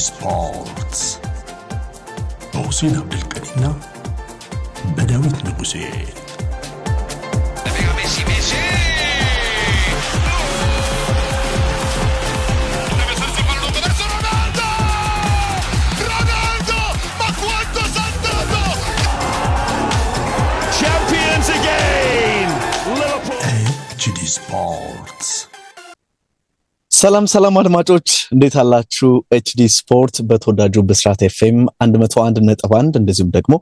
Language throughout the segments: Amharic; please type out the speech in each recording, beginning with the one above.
ስፖርትስ በሁሴን አብዱልቀኒና በዳዊት ንጉሴ። ኤችዲ ስፖርትስ። ሰላም አድማጮች እንዴት አላችሁ? ኤችዲ ስፖርት በተወዳጁ ብስራት ኤፍኤም 101.1 እንደዚሁም ደግሞ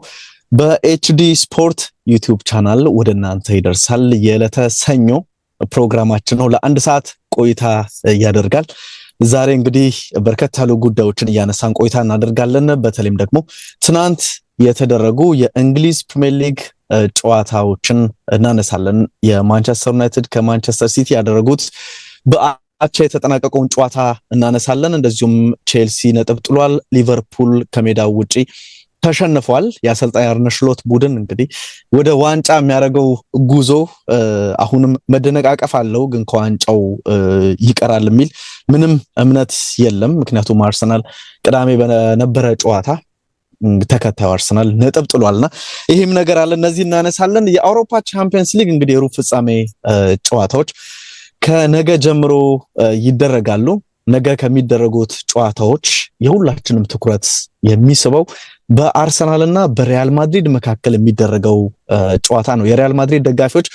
በኤችዲ ስፖርት ዩቲዩብ ቻናል ወደ እናንተ ይደርሳል። የዕለተ ሰኞ ፕሮግራማችን ነው። ለአንድ ሰዓት ቆይታ ያደርጋል። ዛሬ እንግዲህ በርከት ያሉ ጉዳዮችን እያነሳን ቆይታ እናደርጋለን። በተለይም ደግሞ ትናንት የተደረጉ የእንግሊዝ ፕሪሚየር ሊግ ጨዋታዎችን እናነሳለን። የማንቸስተር ዩናይትድ ከማንቸስተር ሲቲ ያደረጉት አቻ የተጠናቀቀውን ጨዋታ እናነሳለን። እንደዚሁም ቼልሲ ነጥብ ጥሏል። ሊቨርፑል ከሜዳው ውጪ ተሸንፏል። የአሰልጣኝ አርነ ስሎት ቡድን እንግዲህ ወደ ዋንጫ የሚያደርገው ጉዞ አሁንም መደነቃቀፍ አለው፣ ግን ከዋንጫው ይቀራል የሚል ምንም እምነት የለም። ምክንያቱም አርሰናል ቅዳሜ በነበረ ጨዋታ ተከታዩ አርሰናል ነጥብ ጥሏልና ይሄም ነገር አለ። እነዚህ እናነሳለን። የአውሮፓ ቻምፒየንስ ሊግ እንግዲህ የሩብ ፍጻሜ ጨዋታዎች ከነገ ጀምሮ ይደረጋሉ። ነገ ከሚደረጉት ጨዋታዎች የሁላችንም ትኩረት የሚስበው በአርሰናልና በሪያል ማድሪድ መካከል የሚደረገው ጨዋታ ነው። የሪያል ማድሪድ ደጋፊዎች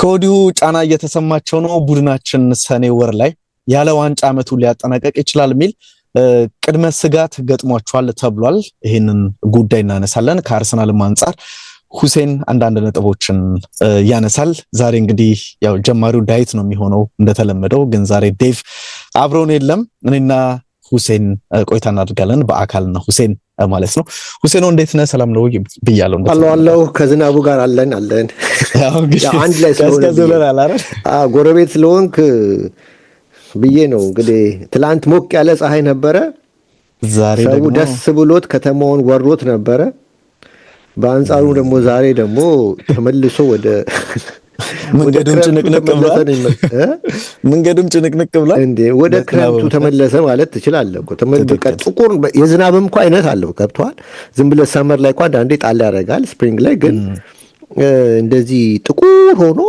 ከወዲሁ ጫና እየተሰማቸው ነው። ቡድናችን ሰኔ ወር ላይ ያለ ዋንጫ ዓመቱን ሊያጠናቀቅ ይችላል የሚል ቅድመ ስጋት ገጥሟቸዋል ተብሏል። ይህንን ጉዳይ እናነሳለን። ከአርሰናልም አንጻር ሁሴን አንዳንድ ነጥቦችን ያነሳል። ዛሬ እንግዲህ ያው ጀማሪው ዳዊት ነው የሚሆነው እንደተለመደው፣ ግን ዛሬ ዴቭ አብሮን የለም። እኔና ሁሴን ቆይታ እናደርጋለን። በአካልና ሁሴን ማለት ነው። ሁሴን እንዴት ነህ? ሰላም ነው ብያለሁ። አለው ከዝናቡ ጋር አለን ያው አንድ ላይ ጎረቤት ስለሆንክ ብዬ ነው እንግዲህ። ትላንት ሞቅ ያለ ፀሐይ ነበረ። ዛሬ ደግሞ ደስ ብሎት ከተማውን ወሮት ነበረ። በአንጻሩ ደግሞ ዛሬ ደግሞ ተመልሶ ወደ መንገዱም ጭንቅንቅ ብሏል እንዴ! ወደ ክረምቱ ተመለሰ ማለት ትችላለህ እኮ። ተመልቀ ጥቁር የዝናብም እንኳን አይነት አለው። ገብቷል። ዝም ብለህ ሰመር ላይ እንኳን አንዴ ጣል ያደርጋል። ስፕሪንግ ላይ ግን እንደዚህ ጥቁር ሆኖ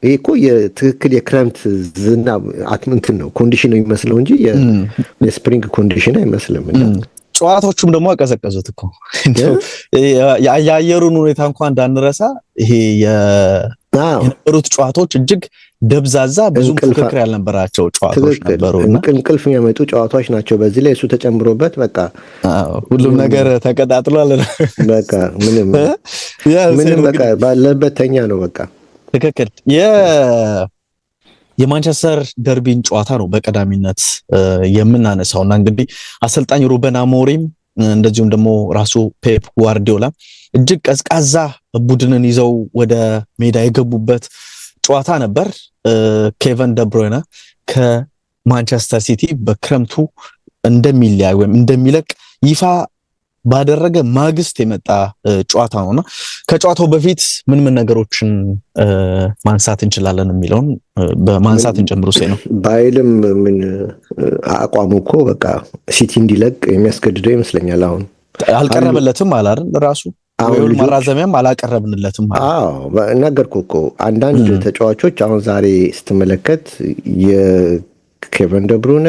ይሄ እኮ የትክክል የክረምት ዝናብ እንትን ነው ኮንዲሽን ነው የሚመስለው እንጂ የስፕሪንግ ኮንዲሽን አይመስልም። ጨዋታዎቹም ደግሞ አቀዘቀዙት እኮ። የአየሩን ሁኔታ እንኳን እንዳንረሳ ይሄ የነበሩት ጨዋታዎች እጅግ ደብዛዛ፣ ብዙ ፍክክር ያልነበራቸው ጨዋታዎች ነበሩና እንቅልፍ የሚያመጡ ጨዋታዎች ናቸው። በዚህ ላይ እሱ ተጨምሮበት በቃ ሁሉም ነገር ተቀጣጥሏል። በቃ ምንም በቃ ባለበት ተኛ ነው በቃ። ትክክል። የማንቸስተር ደርቢን ጨዋታ ነው በቀዳሚነት የምናነሳውና እንግዲህ አሰልጣኝ ሩበን አሞሪም እንደዚሁም ደግሞ ራሱ ፔፕ ጓርዲዮላ እጅግ ቀዝቃዛ ቡድንን ይዘው ወደ ሜዳ የገቡበት ጨዋታ ነበር። ኬቨን ደብሮይነ ከማንቸስተር ሲቲ በክረምቱ እንደሚለያይ ወይም እንደሚለቅ ይፋ ባደረገ ማግስት የመጣ ጨዋታ ነውና ከጨዋታው በፊት ምን ነገሮችን ማንሳት እንችላለን የሚለውን በማንሳት እንጀምሩ። ነው ባይልም ምን አቋሙ እኮ በቃ ሲቲ እንዲለቅ የሚያስገድደው ይመስለኛል። አሁን አልቀረበለትም አላርን ራሱ ወይም ማራዘሚያም አላቀረብንለትም ማለት። ነገርኩህ እኮ አንዳንድ ተጫዋቾች አሁን ዛሬ ስትመለከት የኬቨን ደብሩነ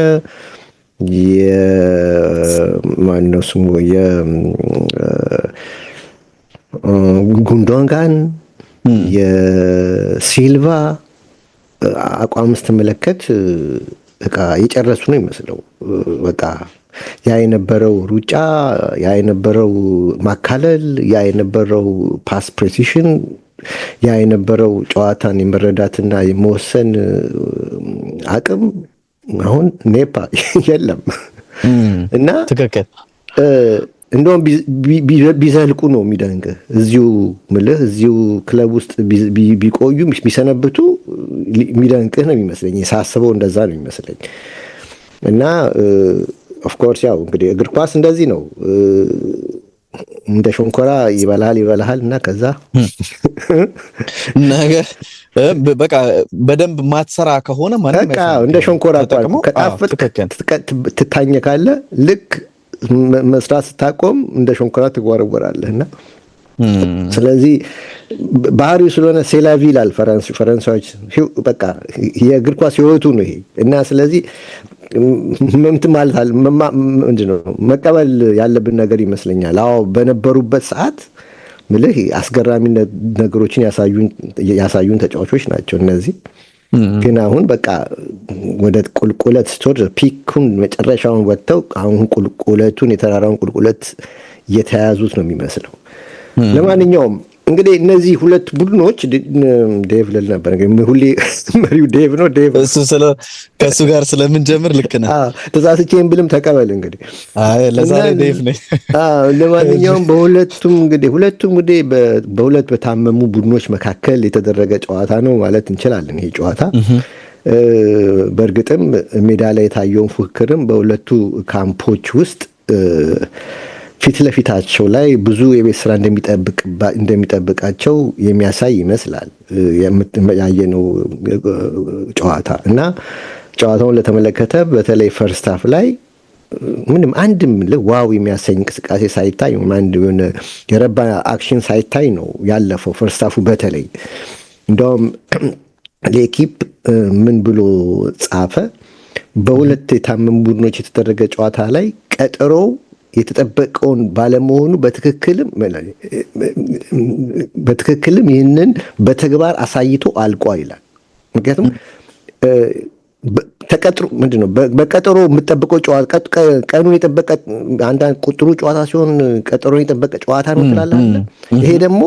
የማነው ስሙ የጉንዶንጋን የሲልቫ አቋም ስትመለከት በቃ የጨረሱ ነው ይመስለው። በቃ ያ የነበረው ሩጫ፣ ያ የነበረው ማካለል፣ ያ የነበረው ፓስ ፕሬሲሽን፣ ያ የነበረው ጨዋታን የመረዳትና የመወሰን አቅም አሁን ኔፓ የለም እና ትክክል። እንደውም ቢዘልቁ ነው የሚደንቅህ። እዚሁ ክለብ ውስጥ ቢቆዩ ቢሰነብቱ የሚደንቅህ ነው የሚመስለኝ። ሳስበው እንደዛ ነው የሚመስለኝ። እና ኦፍ ኮርስ ያው እንግዲህ እግር ኳስ እንደዚህ ነው። እንደ ሸንኮራ ይበላሃል እና ከዛ ነገር በቃ በደንብ ማትሰራ ከሆነ ማለት በቃ እንደ ሸንኮራ ከጣፈጥ ትታኘካለህ። ልክ መስራት ስታቆም እንደ ሸንኮራ ትጓረወራለህና ስለዚህ ባህሪው ስለሆነ ሴላቪ ይላል ፈረንሳዮች በቃ የእግር ኳስ ህይወቱ ነው ይሄ እና ስለዚህ ምንት ማለት አለ ምንድነው መቀበል ያለብን ነገር ይመስለኛል። አዎ በነበሩበት ሰዓት ምልህ አስገራሚ ነገሮችን ያሳዩን ተጫዋቾች ናቸው እነዚህ። ግን አሁን በቃ ወደ ቁልቁለት ስቶር ፒኩን መጨረሻውን ወጥተው አሁን ቁልቁለቱን የተራራውን ቁልቁለት እየተያዙት ነው የሚመስለው። ለማንኛውም እንግዲህ እነዚህ ሁለት ቡድኖች ዴቭ ልል ነበር እንግዲህ ሁሌ መሪው ዴቭ ነው። ዴቭ ከሱ ጋር ስለምንጀምር ልክ ነህ። ተሳስቼን ብልም ተቀበል እንግዲህ። አይ ለዛሬ ዴቭ ነኝ። ለማንኛውም ሁለቱም በሁለት በታመሙ ቡድኖች መካከል የተደረገ ጨዋታ ነው ማለት እንችላለን። ይሄ ጨዋታ በእርግጥም ሜዳ ላይ የታየውን ፉክክርም በሁለቱ ካምፖች ውስጥ ፊት ለፊታቸው ላይ ብዙ የቤት ስራ እንደሚጠብቃቸው የሚያሳይ ይመስላል ያየነው ጨዋታ እና ጨዋታውን ለተመለከተ በተለይ ፈርስት ሃፍ ላይ ምንም አንድም ዋው የሚያሰኝ እንቅስቃሴ ሳይታይ አንድ የሆነ የረባ አክሽን ሳይታይ ነው ያለፈው ፈርስት ሃፉ። በተለይ እንደውም ለኤኪፕ ምን ብሎ ጻፈ? በሁለት የታመሙ ቡድኖች የተደረገ ጨዋታ ላይ ቀጠሮው የተጠበቀውን ባለመሆኑ በትክክልም ይህንን በተግባር አሳይቶ አልቋል ይላል። ምክንያቱም ተቀጥሮ ምንድነው በቀጠሮ የምጠብቀው ጨዋታ ቀኑን የጠበቀ አንዳንድ ቁጥሩ ጨዋታ ሲሆን ቀጠሮን የጠበቀ ጨዋታ ነው ትላለህ። ይሄ ደግሞ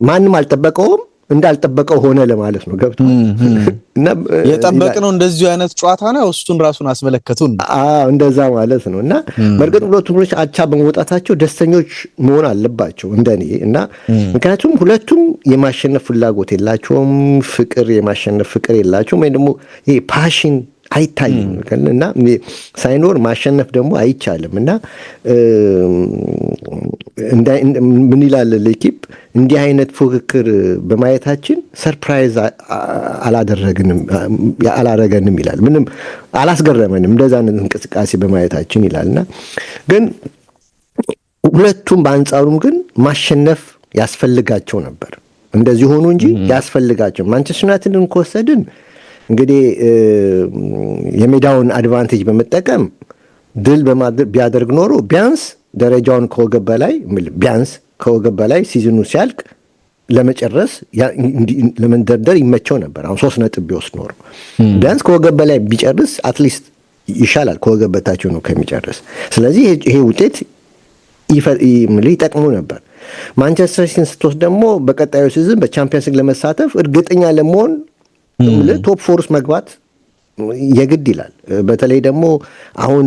ማንም አልጠበቀውም እንዳልጠበቀው ሆነ ለማለት ነው። ገብቶ እና የጠበቅነው እንደዚሁ አይነት ጨዋታ ነው እሱን ራሱን አስመለከቱን። እንደዛ ማለት ነው። እና በእርግጥ ሁለቱም ቡድኖች አቻ በመውጣታቸው ደስተኞች መሆን አለባቸው እንደኔ እና ምክንያቱም ሁለቱም የማሸነፍ ፍላጎት የላቸውም፣ የማሸነፍ ፍቅር የላቸውም፣ ወይ ደግሞ ይሄ ፓሽን አይታይም እና ሳይኖር ማሸነፍ ደግሞ አይቻልም። እና ምን ይላል ለኢኪፕ እንዲህ አይነት ፉክክር በማየታችን ሰርፕራይዝ አላረገንም ይላል። ምንም አላስገረመንም እንደዛ አይነት እንቅስቃሴ በማየታችን ይላልና ግን ሁለቱም በአንጻሩም ግን ማሸነፍ ያስፈልጋቸው ነበር። እንደዚህ ሆኑ እንጂ ያስፈልጋቸው ማንቸስተር ዩናይትድን ከወሰድን እንግዲህ የሜዳውን አድቫንቴጅ በመጠቀም ድል ቢያደርግ ኖሮ ቢያንስ ደረጃውን ከወገብ በላይ ሲዝኑ ሲያልቅ ለመጨረስ ለመንደርደር ይመቸው ነበር። አሁን 3 ነጥብ ቢወስድ ኖሮ ቢያንስ ከወገብ በላይ ቢጨርስ አትሊስት ይሻላል፣ ከወገብ በታቸው ነው ከሚጨርስ። ስለዚህ ይሄ ውጤት ይጠቅሙ ነበር። ማንቸስተር ሲቲን ስትወስድ ደግሞ በቀጣዩ ሲዝን በቻምፒየንስ ሊግ ለመሳተፍ እርግጠኛ ለመሆን ቶፕ 4 ውስጥ መግባት የግድ ይላል። በተለይ ደግሞ አሁን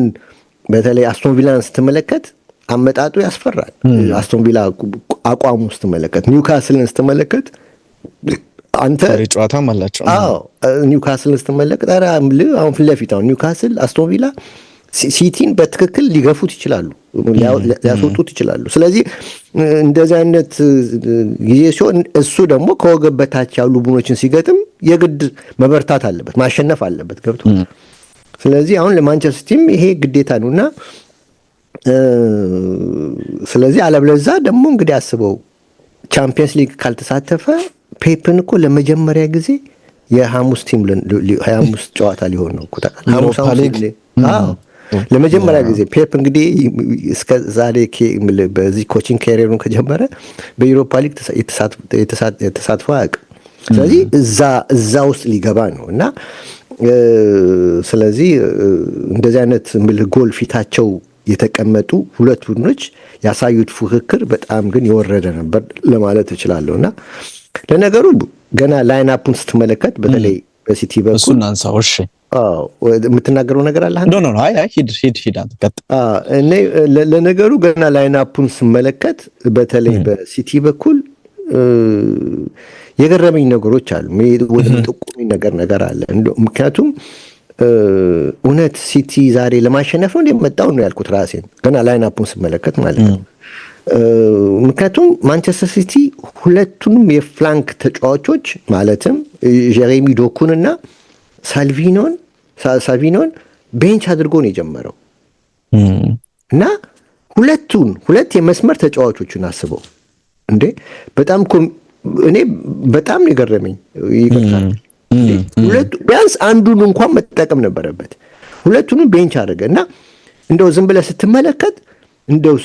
በተለይ አስቶን ቪላን ስትመለከት አመጣጡ ያስፈራል። አስቶን ቪላ አቋሙ ስትመለከት፣ ኒውካስልን ስትመለከት አንተ ጨዋታም አላቸው። ኒውካስልን ስትመለከት አሁን ፊት ለፊት አሁን ኒውካስል አስቶን ቪላ ሲቲን በትክክል ሊገፉት ይችላሉ፣ ሊያስወጡት ይችላሉ። ስለዚህ እንደዚህ አይነት ጊዜ ሲሆን እሱ ደግሞ ከወገብ በታች ያሉ ቡድኖችን ሲገጥም የግድ መበርታት አለበት፣ ማሸነፍ አለበት። ገብቶ ስለዚህ አሁን ለማንቸስተር ሲቲም ይሄ ግዴታ ነውና ስለዚህ አለብለዛ ደግሞ እንግዲህ አስበው ቻምፒየንስ ሊግ ካልተሳተፈ ፔፕን እኮ ለመጀመሪያ ጊዜ የሐሙስ ጨዋታ ሊሆን ነው እኮ ሐሙስ ለመጀመሪያ ጊዜ ፔፕ እንግዲህ እስከ ዛሬ በዚህ ኮቺንግ ካሪየሩን ከጀመረ በዩሮፓ ሊግ የተሳትፎ አያውቅም። ስለዚህ እዛ ውስጥ ሊገባ ነው እና ስለዚህ እንደዚህ አይነት ጎል ፊታቸው የተቀመጡ ሁለት ቡድኖች ያሳዩት ፉክክር በጣም ግን የወረደ ነበር ለማለት እችላለሁ። እና ለነገሩ ገና ላይን አፑን ስትመለከት በተለይ በሲቲ በኩል እሱን አንሳው። እሺ የምትናገረው ነገር አለ? ኖ አይ ሂድ አንተ ቀጥ። ለነገሩ ገና ላይን አፑን ስመለከት በተለይ በሲቲ በኩል የገረመኝ ነገሮች አሉ። ወደ ጥቁሚ ነገር አለ። ምክንያቱም እውነት ሲቲ ዛሬ ለማሸነፍ ነው እንደመጣው ነው ያልኩት ራሴን ገና ላይን አፑን ስመለከት ማለት ነው። ምክንያቱም ማንቸስተር ሲቲ ሁለቱንም የፍላንክ ተጫዋቾች ማለትም ጀሬሚ ዶኩንና ሳልቪኖን ቤንች አድርጎ ነው የጀመረው። እና ሁለት የመስመር ተጫዋቾችን አስበው እንዴ! በጣም እኔ በጣም የገረመኝ ይገርታል። ቢያንስ አንዱን እንኳን መጠቀም ነበረበት። ሁለቱንም ቤንች አደረገ እና እንደው ዝም ብለህ ስትመለከት እንደው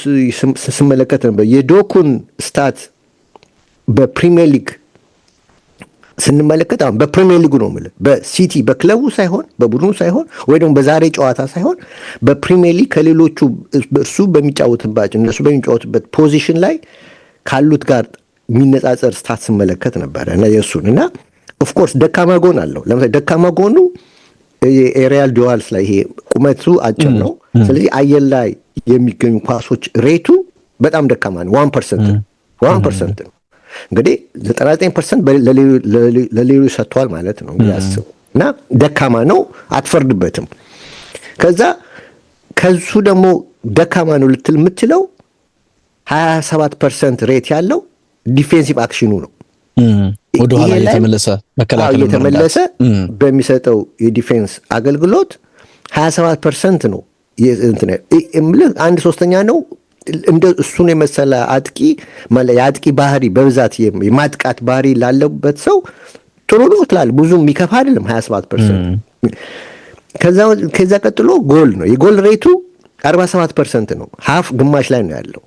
ስመለከት ነበር የዶኩን ስታት በፕሪሚየር ሊግ ስንመለከት አሁን በፕሪሚየር ሊጉ ነው የምልህ በሲቲ በክለቡ ሳይሆን በቡድኑ ሳይሆን ወይ ደግሞ በዛሬ ጨዋታ ሳይሆን በፕሪሚየር ሊግ ከሌሎቹ እሱ በሚጫወቱበት ፖዚሽን ላይ ካሉት ጋር የሚነጻጸር ስታት ስመለከት ነበረ እና የእሱን እና ኦፍኮርስ ደካማ ጎን አለው። ለምሳሌ ደካማ ጎኑ የኤሪያል ዱዋልስ ላይ ይሄ ቁመቱ አጭር ነው። ስለዚህ አየር ላይ የሚገኙ ኳሶች ሬቱ በጣም ደካማ ነው። 1% ነው። እንግዲህ 99% ለሌሎች ሰጥቷል ማለት ነው እንግዲህ አስቡ። እና ደካማ ነው፣ አትፈርድበትም። ከሱ ደግሞ ደካማ ነው ልትል የምትለው 27% ሬት ያለው ዲፌንሲቭ አክሽኑ ነው። ወደ ኋላ እየተመለሰ በሚሰጠው የዲፌንስ አገልግሎት 27% ነው። አንድ ሶስተኛ ነው። እንደ እሱን የመሰለ አጥቂ የአጥቂ ባህሪ በብዛት የማጥቃት ባህሪ ላለበት ሰው ጥሩ ነው ትላለህ። ብዙም የሚከፋ አይደለም 27%። ከዛ ቀጥሎ ጎል ነው። የጎል ሬቱ 47% ነው። ሀፍ ግማሽ ላይ ነው ያለው።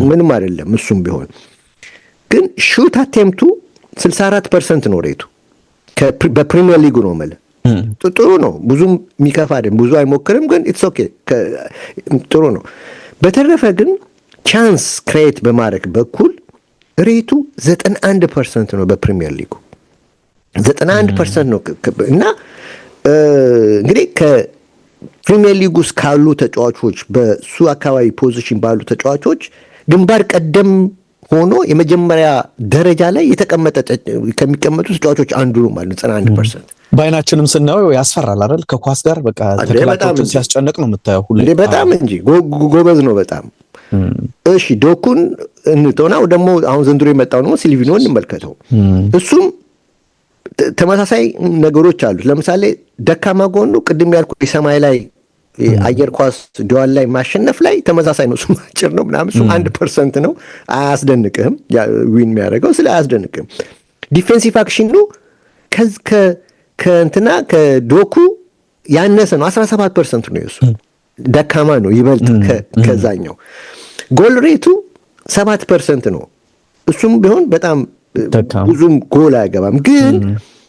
ምንም አይደለም እሱም ቢሆን ግን ሹት አቴምፕቱ 64% ነው ሬቱ። በፕሪሚየር ሊጉ ነው ማለት ጥሩ ነው። ብዙም የሚከፋ አይደለም። ብዙ አይሞክርም ግን ኢትስ ኦኬ ጥሩ ነው። በተረፈ ግን ቻንስ ክሬት በማድረግ በኩል ሬቱ 91% ነው በፕሪሚየር ሊጉ 91% ነው። እና እንግዲህ ከፕሪሚየር ሊግ ውስጥ ካሉ ተጫዋቾች በሱ አካባቢ ፖዚሽን ባሉ ተጫዋቾች ግንባር ቀደም ሆኖ የመጀመሪያ ደረጃ ላይ ከሚቀመጡ ተጫዋቾች አንዱ ነው ማለት ነው። 91% በአይናችንም ስናየው ያስፈራል አይደል? ከኳስ ጋር በቃ ተከላካዮችን ሲያስጨንቅ ነው የምታየው ሁሌ። በጣም እንጂ ጎበዝ ነው በጣም። እሺ ዶኩን እንተውና ደግሞ አሁን ዘንድሮ የመጣው ነው ሲልቪኖ እንመልከተው። እሱም ተመሳሳይ ነገሮች አሉት። ለምሳሌ ደካማ ጎኑ ቅድም ያልኩ የሰማይ ላይ አየር ኳስ ዱዋል ላይ ማሸነፍ ላይ ተመሳሳይ ነው። እሱ አጭር ነው ምናምን እሱ 1% ነው። አያስደንቅህም ዊን የሚያደርገው ስለ አያስደንቅህም። ዲፌንሲቭ አክሽኑ ከእንትና ከዶኩ ያነሰ ነው። 17% ነው የሱ ደካማ ነው ይበልጥ ከዛኛው። ጎል ሬቱ 7% ነው። እሱም ቢሆን በጣም ብዙም ጎል አያገባም። ግን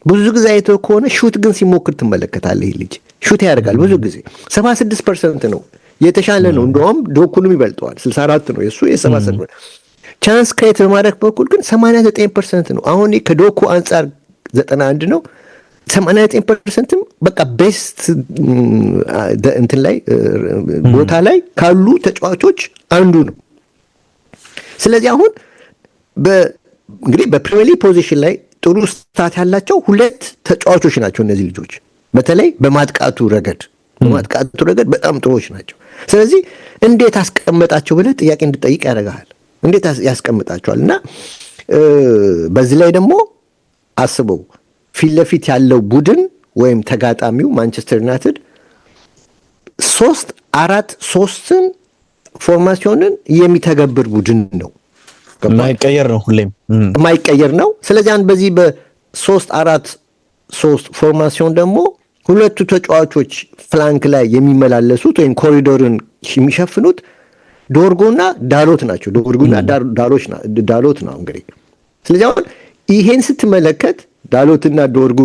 ብዙ ጊዜ አይተው ከሆነ ሹት ግን ሲሞክር ትመለከታለህ። ይህ ልጅ ሹት ያደርጋል ብዙ ጊዜ 76% ነው። የተሻለ ነው። እንደውም ዶኩንም ይበልጠዋል። 64 ነው የሱ የ77። ቻንስ ክሬት በማድረግ በኩል ግን 89% ነው። አሁን ከዶኩ አንጻር 91 ነው። 89%ም በቃ ቤስት እንትን ላይ ቦታ ላይ ካሉ ተጫዋቾች አንዱ ነው። ስለዚህ አሁን እንግዲህ በፕሪሚየር ሊግ ፖዚሽን ላይ ጥሩ ስታት ያላቸው ሁለት ተጫዋቾች ናቸው እነዚህ ልጆች። በተለይ በማጥቃቱ ረገድ በጣም ጥሩዎች ናቸው። ስለዚህ እንዴት አስቀመጣቸው ብለህ ጥያቄ እንድጠይቅ ያደርጋል። እንዴት ያስቀምጣቸዋል? እና በዚህ ላይ ደግሞ አስበው ፊት ለፊት ያለው ቡድን ወይም ተጋጣሚው ማንቸስተር ዩናይትድ 3-4-3ን ፎርማሲዮንን የሚተገብር ቡድን ነው። የማይቀየር ነው፣ ሁሌም የማይቀየር ነው። ስለዚህ በዚህ በ3-4-3 ፎርማሲዮን ደግሞ ሁለቱ ተጫዋቾች ፍላንክ ላይ የሚመላለሱት ወይም ኮሪዶርን የሚሸፍኑት ዶርጎና ዳሎት ናቸው። ዶርጎና ዳሎት ነው እንግዲህ። ስለዚህ አሁን ይሄን ስትመለከት ዳሎትና ዶርጉ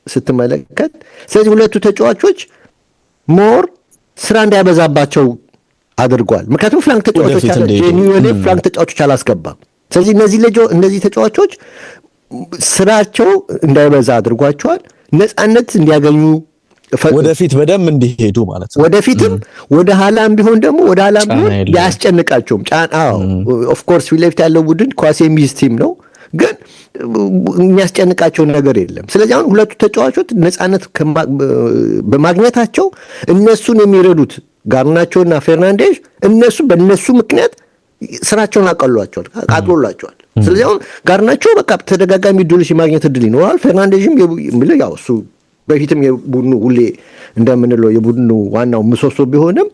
ስትመለከት ስለዚህ ሁለቱ ተጫዋቾች ሞር ስራ እንዳያበዛባቸው አድርጓል። ምክንያቱም ፍላንክ ተጫዋቾች አላስገባም። ስለዚህ እነዚህ ተጫዋቾች ስራቸው እንዳይበዛ አድርጓቸዋል። ነፃነት እንዲያገኙ ወደፊት በደንብ እንዲሄዱ ማለት ነው። ወደፊትም ወደ ኋላም ቢሆን ያስጨንቃቸውም ኦፍ ኮርስ ፊት ለፊት ያለው ቡድን ኳስ የሚይዝ ቲም ነው፣ ግን የሚያስጨንቃቸው ነገር የለም። ስለዚህ አሁን ሁለቱ ተጫዋቾች ነፃነት በማግኘታቸው እነሱን የሚረዱት ጋርናቾና ፌርናንዴዝ በእነሱ ምክንያት ስራቸውን አቅሎላቸዋል። ስለዚህ አሁን ጋርናቾ በቃ ተደጋጋሚ ድሎች የማግኘት እድል ይኖራል። ፌርናንዴዝም ያው እሱ በፊትም የቡድኑ ሁሌ እንደምንለው የቡድኑ ዋናው ምሰሶ ቢሆንም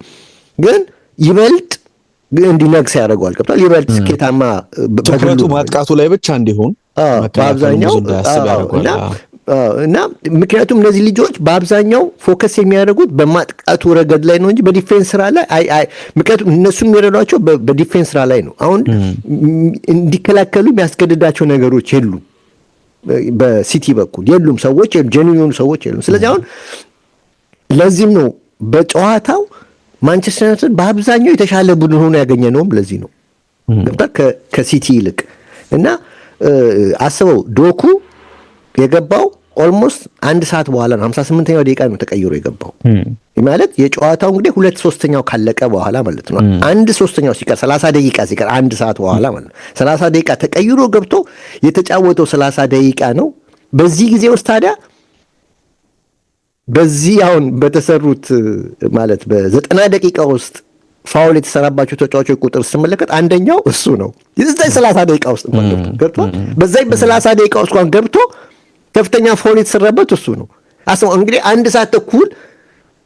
ግን ይበልጥ እንዲነግስ ያደርገዋል። ገብቷል። ይበልጥ ስኬታማ ትኩረቱ ማጥቃቱ ላይ ብቻ እንዲሆን በአብዛኛው እና ምክንያቱም እነዚህ ልጆች በአብዛኛው ፎከስ የሚያደርጉት በማጥቃቱ ረገድ ላይ ነው እንጂ በዲፌንስ ስራ ላይ ምክንያቱም እነሱ የሚረዷቸው በዲፌንስ ስራ ላይ ነው። አሁን እንዲከላከሉ የሚያስገድዳቸው ነገሮች የሉም። በሲቲ በኩል የሉም ሰዎች ጀኒዩን ሰዎች የሉም። ስለዚህ አሁን ለዚህም ነው በጨዋታው ማንቸስተር ዩናይትድ በአብዛኛው የተሻለ ቡድን ሆኖ ያገኘ ነውም ለዚህ ነው ከሲቲ ይልቅ እና አስበው ዶኩ የገባው ኦልሞስት 1 ሰዓት በኋላ ነው። 58ኛው ደቂቃ ነው ተቀይሮ የገባው ማለት የጨዋታው እንግዲህ 2/3 ካለቀ በኋላ ማለት ነው። 1/3 ሲቀር 30 ደቂቃ ሲቀር 1 ሰዓት በኋላ ማለት ነው 30 ደቂቃ ተቀይሮ ገብቶ የተጫወተው 30 ደቂቃ ነው። በዚህ ጊዜ ውስጥ ታዲያ በዚህ አሁን በተሰሩት ማለት በ90 ደቂቃ ውስጥ ፋውል የተሰራባቸው ተጫዋቾች ቁጥር ስትመለከት አንደኛው እሱ ነው። የዚህ 30 ደቂቃ ውስጥ ገብቶ በዛይ በ30 ደቂቃ ውስጥ እንኳን ገብቶ ከፍተኛ ፋውል የተሰራበት እሱ ነው። አስበው እንግዲህ 1 ሰዓት ተኩል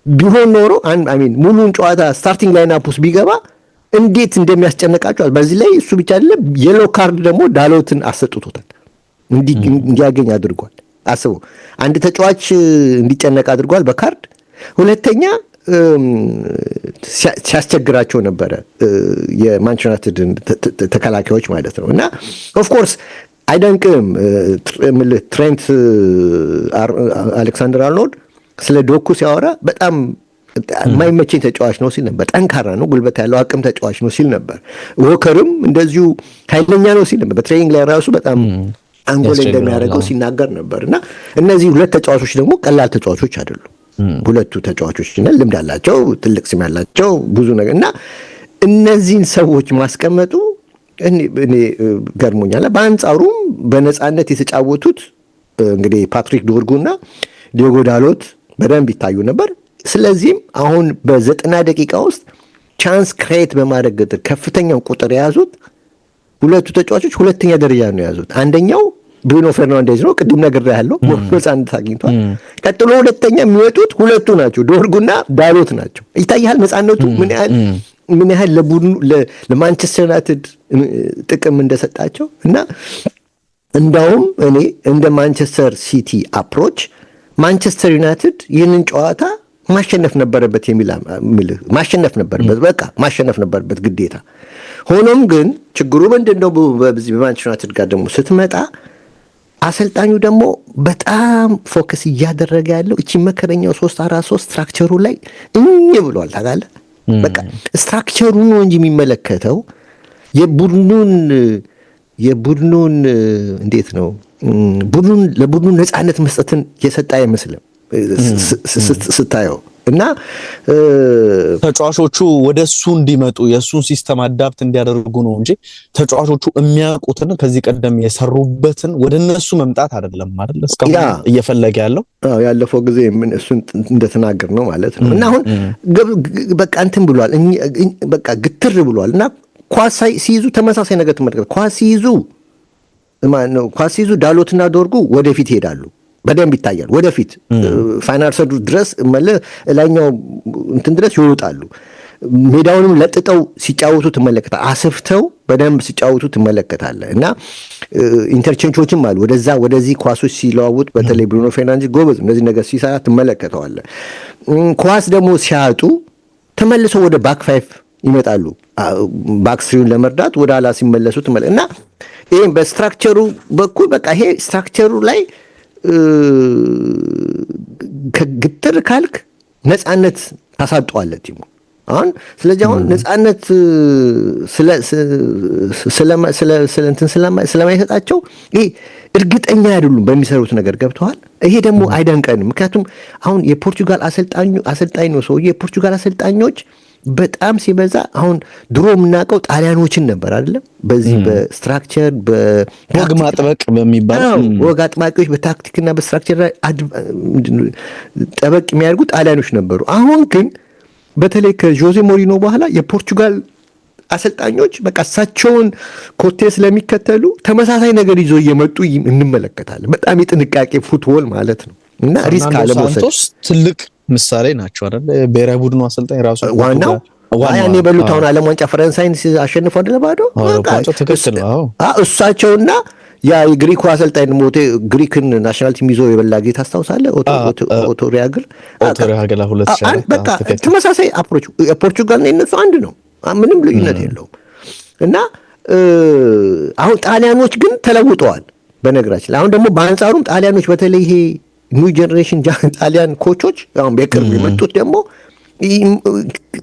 ቢሆን ኖሮ አሚን ሙሉን ጨዋታ ስታርቲንግ ላይን አፕ ውስጥ ቢገባ እንዴት እንደሚያስጨንቃቸው። በዚህ ላይ እሱ ብቻ አይደለም የሎ ካርድ ደግሞ ዳሎትን አሰጥቶታል እንዲያገኝ አድርጓል። አስበው አንድ ተጫዋች እንዲጨነቅ አድርጓል በካርድ። ሁለተኛ ሲያስቸግራቸው ነበረ የማንቸስተር ዩናይትድ ተከላካዮች ማለት ነው። እና ኦፍ ኮርስ አይደንቅም ትሬንት አሌክሳንደር አርኖልድ ስለ ዶኩ ሲያወራ በጣም የማይመቸኝ ተጫዋች ነው ሲል ነበር። ጠንካራ ነው፣ ጉልበት ያለው አቅም ተጫዋች ነው ሲል ነበር። ዎከርም እንደዚሁ ኃይለኛ ነው ሲል ነበር። በትሬኒንግ ላይ ራሱ በጣም አንጎል እንደሚያደርገው ሲናገር ነበር። እና እነዚህ ሁለት ተጫዋቾች ደግሞ ቀላል ተጫዋቾች አይደሉም። ሁለቱ ተጫዋቾች ልምድ አላቸው፣ ትልቅ ስም ያላቸው ብዙ ነገር እና እነዚህን ሰዎች ማስቀመጡ እኔ ገርሞኛል። በአንጻሩም በነፃነት የተጫወቱት እንግዲህ ፓትሪክ ዶርጉና ዲዮጎ ዳሎት በደንብ ይታዩ ነበር። ስለዚህም አሁን በ90 ደቂቃ ውስጥ ቻንስ ክሬት በማድረግ ከፍተኛው ቁጥር የያዙት ሁለቱ ተጫዋቾች ሁለተኛ ደረጃ ነው የያዙት። አንደኛው ብሩኖ ፈርናንዴዝ ነው፣ ቅድም ነግሬሃለሁ፣ ነፃነት አግኝቷል። ቀጥሎ ሁለተኛ የሚወጡት ሁለቱ ናቸው፣ ዶርጉና ዳሎት ናቸው። ይታያል ነፃነቱ ምን ያህል ለቡድኑ ለማንቸስተር ዩናይትድ ጥቅም እንደሰጣቸው። እና እንዳውም እኔ እንደ ማንቸስተር ሲቲ አፕሮች ማንቸስተር ዩናይትድ ይህንን ጨዋታ ማሸነፍ ነበረበት ማሸነፍ ነበረበት፣ በቃ ማሸነፍ ነበረበት ግዴታ። ሆኖም ግን ችግሩ ምንድነው? በዚህ በማንቸስተር ዩናይትድ ጋር ደግሞ ስትመጣ አሰልጣኙ ደግሞ በጣም ፎከስ እያደረገ ያለው እቺ መከረኛው 3-4-3 ስትራክቸሩ ላይ ብሏል። ታውቃለህ፣ በቃ ስትራክቸሩ ነው እንጂ የሚመለከተው የቡድኑን እንዴት ነው ለቡድኑ ነፃነት መስጠትን የሰጠ አይመስልም ስታየው። እና ተጫዋቾቹ ወደ እሱ እንዲመጡ የእሱን ሲስተም አዳፕት እንዲያደርጉ ነው እንጂ ተጫዋቾቹ የሚያውቁትን ከዚህ ቀደም የሰሩበትን ወደ እነሱ መምጣት አይደለም አይደል? እስካሁን እየፈለገ ያለው ያለፈው ጊዜ እሱን እንደተናገር ነው ማለት ነው። እና አሁን በቃ እንትን ብሏል፣ በቃ ግትር ብሏል። እና ኳስ ሲይዙ ተመሳሳይ ነገር ተመልከት። ኳስ ሲይዙ ዳሎትና ዶርጉ ወደፊት ይሄዳሉ፣ በደንብ ይታያል። ወደፊት ፋይናል ሰርዱ ድረስ ላይኛው እንትን ድረስ ይወጣሉ። ሜዳውንም ለጥጠው ሲጫወቱ ትመለከታል። አስፍተው በደንብ ሲጫወቱ ትመለከታለህ። እና ኢንተርቼንጆችም አሉ፣ ወደዛ ወደዚህ ኳሶች ሲለዋውጥ፣ በተለይ ብሩኖ ፈርናንዴዝ ጎበዝ እነዚህ ነገር ሲሰራ ትመለከተዋለህ። ኳስ ደግሞ ሲያጡ ተመልሰው ወደ ባክ ፋይፍ ይመጣሉ፣ ባክ ስሪውን ለመርዳት ወደ ኋላ ሲመለሱ እና ይሄ በስትራክቸሩ በኩል በቃ ይሄ ስትራክቸሩ ላይ ከግትር ካልክ ነፃነት ታሳጠዋለህ ቲሙ አሁን። ስለዚህ አሁን ነፃነት ስለማይሰጣቸው ይሄ እርግጠኛ አይደሉም በሚሰሩት ነገር ገብተዋል። ይሄ ደግሞ አይደንቀንም፣ ምክንያቱም አሁን የፖርቹጋል አሰልጣኝ ነው ሰውዬ። የፖርቹጋል አሰልጣኞች በጣም ሲበዛ አሁን ድሮ የምናውቀው ጣሊያኖችን ነበር አይደለም? በዚህ በስትራክቸር ወግ ማጥበቅ በሚባል ወግ አጥባቂዎች በታክቲክና በስትራክቸር ላይ ጠበቅ የሚያደርጉ ጣሊያኖች ነበሩ። አሁን ግን በተለይ ከጆዜ ሞሪኖ በኋላ የፖርቹጋል አሰልጣኞች በቃ እሳቸውን ኮቴ ስለሚከተሉ ተመሳሳይ ነገር ይዞ እየመጡ እንመለከታለን። በጣም የጥንቃቄ ፉትቦል ማለት ነው እና ሪስክ አለመውሰድ ትልቅ ምሳሌ ናቸው አይደል? ብሔራዊ ቡድኑ አሰልጣኝ ራሱ ያኔ በሉታውን ዓለም ዋንጫ ፈረንሳይን አሸንፎ አይደለ ባዶ ትክክል ነው። እሳቸውና ያ የግሪኩ አሰልጣኝ ሞቴ ግሪክን ናሽናል ቲም ይዞ የበላ ጌታ ታስታውሳለህ? ኦቶሪያግል በቃ ተመሳሳይ አፕሮች የፖርቹጋልና የነሱ አንድ ነው፣ ምንም ልዩነት የለውም። እና አሁን ጣሊያኖች ግን ተለውጠዋል። በነገራችን አሁን ደግሞ በአንጻሩም ጣሊያኖች በተለይ ይሄ ኒው ጄኔሬሽን ጣሊያን ኮቾች አሁን በቅርብ የመጡት ደግሞ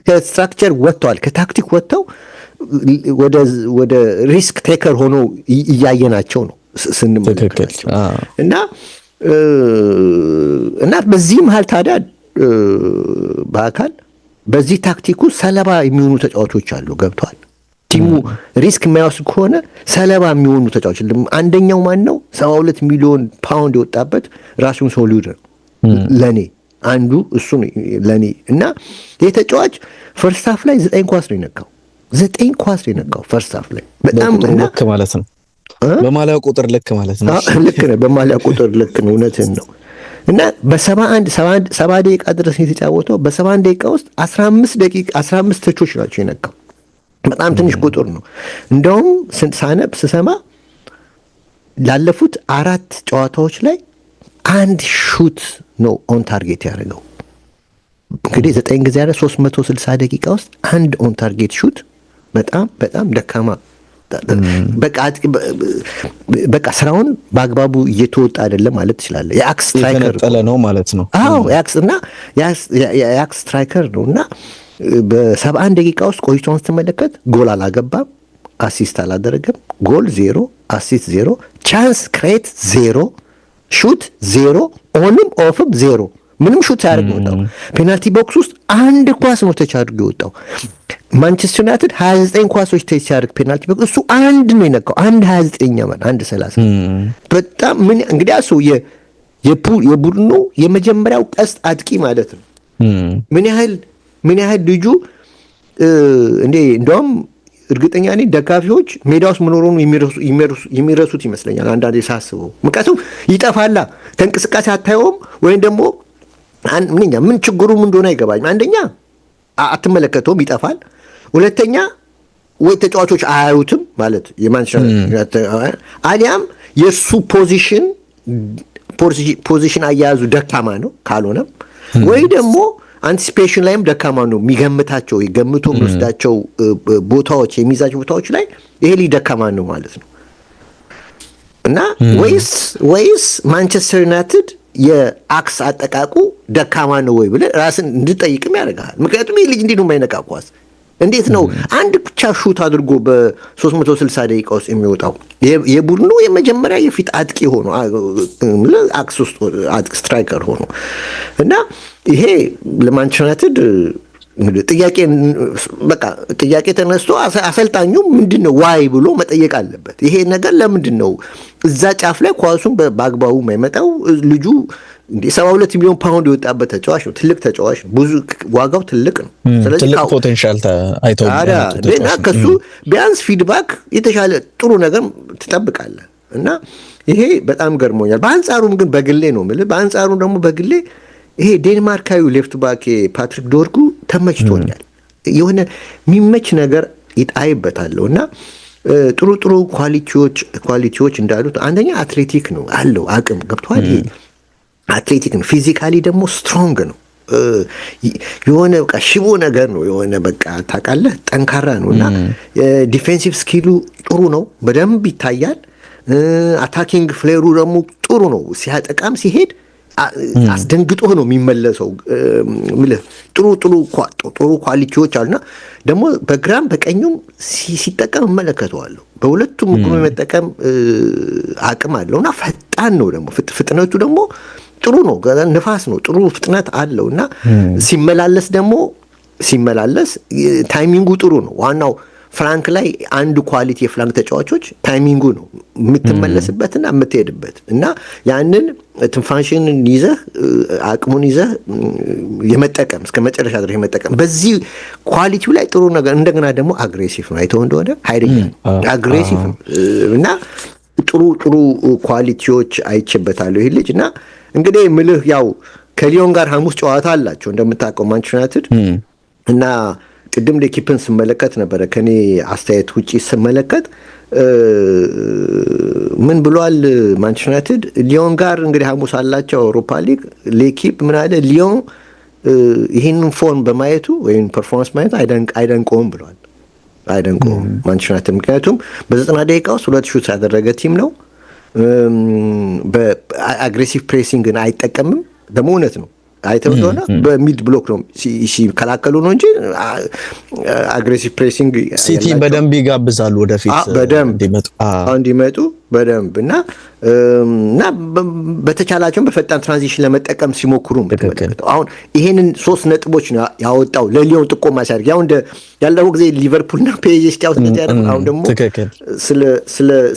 ከስትራክቸር ወጥተዋል፣ ከታክቲክ ወጥተው ወደ ሪስክ ቴከር ሆኖ እያየናቸው ነው ስንመለከታቸው እና በዚህ መሀል ታዲያ በአካል በዚህ ታክቲኩ ሰለባ የሚሆኑ ተጫዋቾች አሉ። ገብተዋል። ቲሙ ሪስክ የማይወስድ ከሆነ ሰለባ የሚሆኑ ተጫዋቾች አንደኛው ማን ነው? 72 ሚሊዮን ፓውንድ የወጣበት ራሱን ሶሊድ ነው ለኔ አንዱ እሱ ነው ለኔ። እና ይሄ ተጫዋች ፈርስት ሃፍ ላይ 9 ኳስ ነው የነካው። 9 ኳስ ነው የነካው ፈርስት ሃፍ ላይ። በጣም ልክ ማለት ነው። በማሊያው ቁጥር ልክ ማለት ነው። ልክ ነው። በማሊያው ቁጥር ልክ ነው። እውነትህን ነው። እና በ70 ደቂቃ ድረስ የተጫወተው በ71 ደቂቃ ውስጥ 15 ተቾች ናቸው የነካው። በጣም ትንሽ ቁጥር ነው። እንደውም ስሰማ ላለፉት 4 ጨዋታዎች ላይ 1 ሹት ነው ኦን ታርጌት ያደረገው። እንግዲህ 9 ጊዜ ያለ 360 ደቂቃ ውስጥ 1 ኦን ታርጌት ሹት በጣም ደካማ። በቃ ስራውን በአግባቡ እየተወጣ አይደለም ማለት ትችላለህ። የአክስ ስትራይከር ነው ማለት ነው። የአክስ ስትራይከር ነው እና በ71 ደቂቃ ውስጥ ቆይቶን ስትመለከት ጎል አላገባም፣ አሲስት አላደረገም። ጎል 0፣ አሲስት 0፣ ቻንስ ክሬት 0፣ ሹት 0፣ ኦንም ኦፍም 0። ምንም ሹት ሳያደርግ ነው የወጣው። ፔናልቲ ቦክስ ውስጥ 1 ኳስ ነው ተች አድርጎ የወጣው። ማንቸስተር ዩናይትድ 29 ኳሶች ተች ሲያደርግ ፔናልቲ ቦክስ እሱ 1 ነው የነካው። 1:29 በጣም ምን እንግዲህ አሱ የቡድኑ የመጀመሪያው ቀስት አጥቂ ማለት ነው። ምን ያህል ልጁ እንደውም እርግጠኛ ነኝ ደጋፊዎች ሜዳ ውስጥ መኖሩን የሚረሱት ይመስለኛል አንዳንዴ ሳስበው። ምክንያቱም ይጠፋላ፣ ከእንቅስቃሴ አታየውም፣ ወይም ደግሞ ምን ችግሩም እንደሆነ አይገባኝም። አንደኛ አትመለከተውም፣ ይጠፋል። ሁለተኛ ወይ ተጫዋቾች አያዩትም ማለት የማንቸስተር አሊያም የእሱ ፖዚሽን አያያዙ ደካማ ነው፣ ካልሆነም ወይ ደግሞ አንቲሲፔሽን ላይም ደካማ ነው። የሚገምታቸው ገምቶ የሚወስዳቸው ቦታዎች የሚይዛቸው ቦታዎች ላይ ይሄ ልጅ ደካማ ነው ማለት ነው። እና ወይስ ማንቸስተር ዩናይትድ የአክስ አጠቃቁ ደካማ ነው ወይ ብለህ ራስን እንድጠይቅም ያደርጋል። ምክንያቱም ይህ ልጅ እንዲህ ነው የማይነካ ኳስ እንዴት ነው አንድ ብቻ ሹት አድርጎ በ360 ደቂቃ ውስጥ የሚወጣው? የቡድኑ የመጀመሪያ የፊት አጥቂ ሆኖ አክስ ውስጥ አጥቂ ስትራይከር ሆኖ እና ይሄ ለማንቸስተር ዩናይትድ ጥያቄ ተነስቶ አሰልጣኙ ምንድን ነው ዋይ ብሎ መጠየቅ አለበት። ይሄ ነገር ለምንድን ነው እዛ ጫፍ ላይ ኳሱን በአግባቡ የማይመጣው? ልጁ 72 ሚሊዮን ፓውንድ የወጣበት ተጫዋች ነው። ትልቅ ተጫዋች ነው። ብዙ ዋጋው ትልቅ ነው። ስለዚህ ትልቅ ፖቴንሻል አይተውና ከሱ ቢያንስ ፊድባክ የተሻለ ጥሩ ነገር ትጠብቃለህ። እና ይሄ በጣም ገርሞኛል። በአንጻሩም ግን በግሌ ነው የምልህ፣ በአንጻሩ ደግሞ በግሌ ይሄ ዴንማርካዊ ሌፍት ባክ ፓትሪክ ዶርጉ ተመችቶኛል። የሆነ የሚመች ነገር ይጣይበታለሁ እና ጥሩ ኳሊቲዎች እንዳሉት አንደኛ አትሌቲክ ነው አለው አቅም ገብቷል። ይሄ አትሌቲክ ነው፣ ፊዚካሊ ደግሞ ስትሮንግ ነው። የሆነ በቃ ሽቦ ነገር ነው የሆነ በቃ ታውቃለህ፣ ጠንካራ ነው እና ዲፌንሲቭ ስኪሉ ጥሩ ነው፣ በደንብ ይታያል። አታኪንግ ፍሌሩ ደግሞ ጥሩ ነው። ሲያጠቃም ሲሄድ አስደንግጦ ነው የሚመለሰው። ጥሩ ኳሊቲዎች አሉና ደግሞ በግራም በቀኙም ሲጠቀም እመለከተዋለሁ። በሁለቱም እግሩ የመጠቀም አቅም አለውና ፈጣን ነው ደግሞ ፍጥነቱ ደግሞ ጥሩ ነው። ንፋስ ነው፣ ጥሩ ፍጥነት አለው እና ሲመላለስ ታይሚንጉ ጥሩ ነው። ዋናው ፍላንክ ላይ አንዱ ኳሊቲ የፍላንክ ተጫዋቾች ታይሚንጉ ነው፣ የምትመለስበትና የምትሄድበት እና ያንን ትንፋሽንን ይዘህ አቅሙን ይዘህ የመጠቀም እስከ መጨረሻ ድረስ የመጠቀም በዚህ ኳሊቲው ላይ ጥሩ ነገር። እንደገና ደግሞ አግሬሲቭ ነው፣ አይተው እንደሆነ ኃይለኛ አግሬሲቭ ነው እና ጥሩ ኳሊቲዎች አይቼበታለሁ ይህ ልጅ እና እንግዲህ ምልህ ያው ከሊዮን ጋር ሐሙስ ጨዋታ አላቸው እንደምታውቀው ማንቸስተር ዩናይትድ እና ቅድም ለኪፕን ስመለከት ነበረ ከኔ አስተያየት ውጪ ስመለከት ምን ብሏል ማንቸስተር ዩናይትድ ሊዮን ጋር እንግዲህ ሐሙስ አላቸው አውሮፓ ሊግ ለኪፕ ምን አለ ሊዮን ይህንን ፎርም በማየቱ ወይም ፐርፎርማንስ ማየቱ አይደንቀውም ብሏል። አይደንቀውም ማንቸስተር ዩናይትድ ምክንያቱም በ90 ደቂቃ ውስጥ 2 ሹት ያደረገ ቲም ነው። በአግሬሲቭ ፕሬሲንግን አይጠቀምም። ደግሞ እውነት ነው አይተው እንደሆነ በሚድ ብሎክ ነው ሲከላከሉ ነው እንጂ አግሬሲቭ ፕሬሲንግ ሲቲ በደንብ ይጋብዛሉ ወደፊት እንዲመጡ በደንብ እና በተቻላቸው በፈጣን ትራንዚሽን ለመጠቀም ሲሞክሩ ምትመለከተው አሁን ይሄንን 3 ነጥቦች ነው ያወጣው ለሊዮን ጥቆማ ሲያደርግ ያው እንደ ያለው ጊዜ ሊቨርፑልና ፒኤስጂ ሲጫወት እንደዚህ አሁን ደግሞ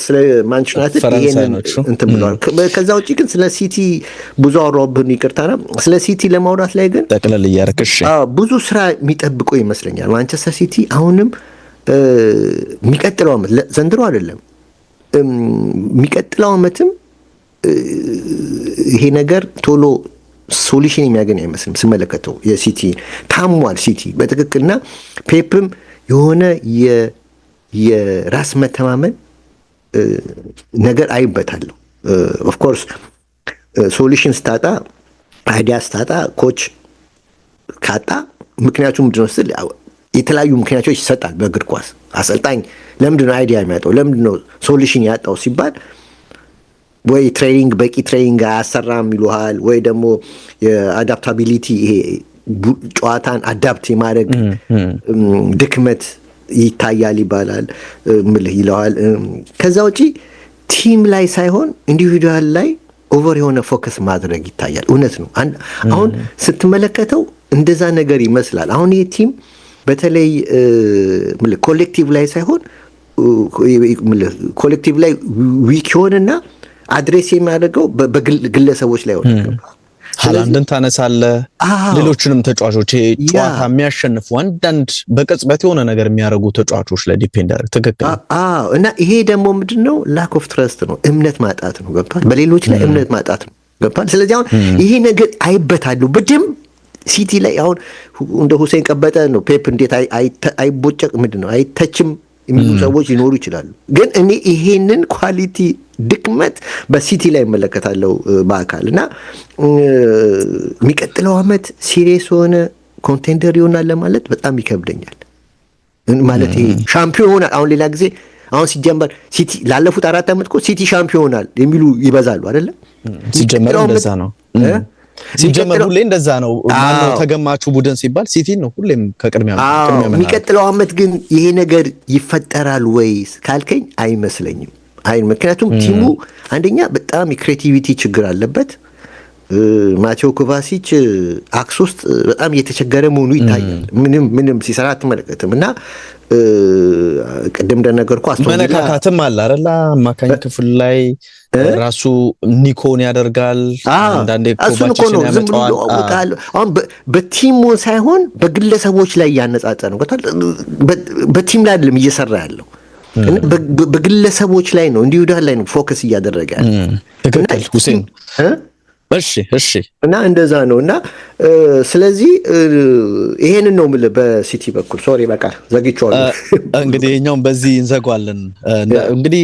ስለ ማንቸስተር ዩናይትድ ይሄንን እንትን ብለዋል። ከዛ ውጪ ግን ስለ ሲቲ ብዙ አወራሁብን ይቅርታና ስለ ሲቲ ለማውራት ላይ ግን ጠቅለል እያደረግሽ ብዙ ስራ የሚጠብቀው ይመስለኛል ማንቸስተር ሲቲ አሁንም የሚቀጥለው ዓመት ዘንድሮ አይደለም የሚቀጥለው ዓመትም ይሄ ነገር ቶሎ ሶሉሽን የሚያገኝ አይመስልም። ስመለከተው የሲቲ ታሟል ሲቲ በትክክልና ፔፕም የሆነ የራስ መተማመን ነገር አይበታለሁ። ኦፍ ኮርስ ሶሉሽን ስታጣ አይዲያ ስታጣ ኮች ካጣ ምክንያቱም ምንድነው ስል የተለያዩ ምክንያቶች ይሰጣል። በእግር ኳስ አሰልጣኝ ለምንድነው አይዲያ የሚያጣው ለምንድነው ሶሉሽን ያጣው ሲባል ወይ ትሬኒንግ በቂ ትሬኒንግ አያሰራም ይሉሃል፣ ወይ ደግሞ የአዳፕታቢሊቲ ይሄ ጨዋታን አዳፕት የማድረግ ድክመት ይታያል ይባላል ምልህ ይለዋል። ከዛ ውጪ ቲም ላይ ሳይሆን ኢንዲቪዱዋል ላይ ኦቨር የሆነ ፎከስ ማድረግ ይታያል። እውነት ነው። አሁን ስትመለከተው እንደዛ ነገር ይመስላል። አሁን ይሄ ቲም በተለይ ኮሌክቲቭ ላይ ሳይሆን ኮሌክቲቭ ላይ ዊክ ይሆንና አድሬስ የሚያደርገው በግለሰቦች ላይ ሆነ። ሃላንድን ታነሳለ ሌሎችንም ተጫዋቾች ጨዋታ የሚያሸንፉ አንዳንድ በቅጽበት የሆነ ነገር የሚያደርጉ ተጫዋቾች ላይ ዲፔንደር ትክክል። እና ይሄ ደግሞ ምንድነው ላክ ኦፍ ትረስት ነው፣ እምነት ማጣት ነው። ገብቷል? በሌሎች ላይ እምነት ማጣት ነው። ገብቷል? ስለዚህ አሁን ይሄ ነገር አይበታሉ በደንብ ሲቲ ላይ አሁን እንደ ሁሴን ቀበጠ ነው ፔፕ እንዴት አይቦጨቅ ምንድነው አይተችም የሚሉ ሰዎች ሊኖሩ ይችላሉ። ግን እኔ ይሄንን ኳሊቲ ድክመት በሲቲ ላይ እመለከታለሁ በአካል እና የሚቀጥለው ዓመት ሲሪየስ ሆነ ኮንቴንደር ይሆናል ለማለት በጣም ይከብደኛል። ማለት ይሄ ሻምፒዮን ይሆናል። አሁን ሌላ ጊዜ አሁን ሲጀመር ሲቲ ላለፉት 4 ዓመት እኮ ሲቲ ሻምፒዮን ይሆናል የሚሉ ይበዛሉ አይደለ? ሲጀመር እንደዛ ነው። ሲጀመር ሁሌ እንደዛ ነው። ማነው ተገማቹ ቡድን ሲባል ሲቲ ነው ሁሌም ከቅድሚያ የሚቀጥለው ዓመት ግን ይሄ ነገር ይፈጠራል ወይስ ካልከኝ አይመስለኝም። ምክንያቱም ቲሙ አንደኛ በጣም የክሬቲቪቲ ችግር አለበት። ማቴዎ ኮቫሲች አክስ ውስጥ በጣም እየተቸገረ መሆኑ ይታያል። ምንም ሲሰራ አትመለከትም እና ቅድም እንደነገርኩ መነካካትም አለ አይደል? አማካኝ ክፍል ላይ ራሱ ኒኮን ያደርጋል። አንዳንዴ ኮቫሲችን ያመጣዋል። አሁን በቲሙ ሳይሆን በግለሰቦች ላይ ያነጻጸረ ነው። በቲም ላይ አይደለም እየሰራ ያለው በግለሰቦች ላይ ነው፣ ኢንዲቪዱዋል ላይ ነው ፎከስ እያደረገ ያለው። ትክክል ሁሴን። እሺ እና እንደዛ ነው እና ስለዚህ ይሄንን ነው የምልህ በሲቲ በኩል። ሶሪ በቃ ዘግቼዋለሁ። እንግዲህ እኛውም በዚህ እንዘጓለን። እንግዲህ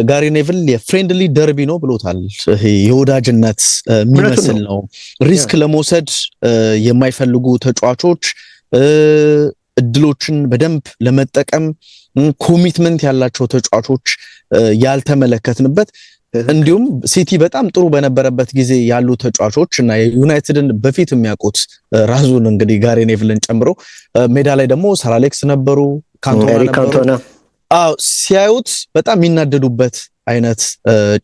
ጋሪ ኔቭል የፍሬንድሊ ደርቢ ነው ብሎታል። ይሄ የወዳጅነት የሚመስል ነው። ሪስክ ለመውሰድ የማይፈልጉ ተጫዋቾች እድሎችን በደንብ ለመጠቀም ኮሚትመንት ያላቸው ተጫዋቾች ያልተመለከትንበት፣ እንዲሁም ሲቲ በጣም ጥሩ በነበረበት ጊዜ ያሉ ተጫዋቾች እና የዩናይትድን በፊት የሚያውቁት ራሱን እንግዲህ ጋሪ ኔቭልን ጨምሮ ሜዳ ላይ ደግሞ ሰር አሌክስ ነበሩ፣ ካንቶና ሲያዩት በጣም የሚናደዱበት አይነት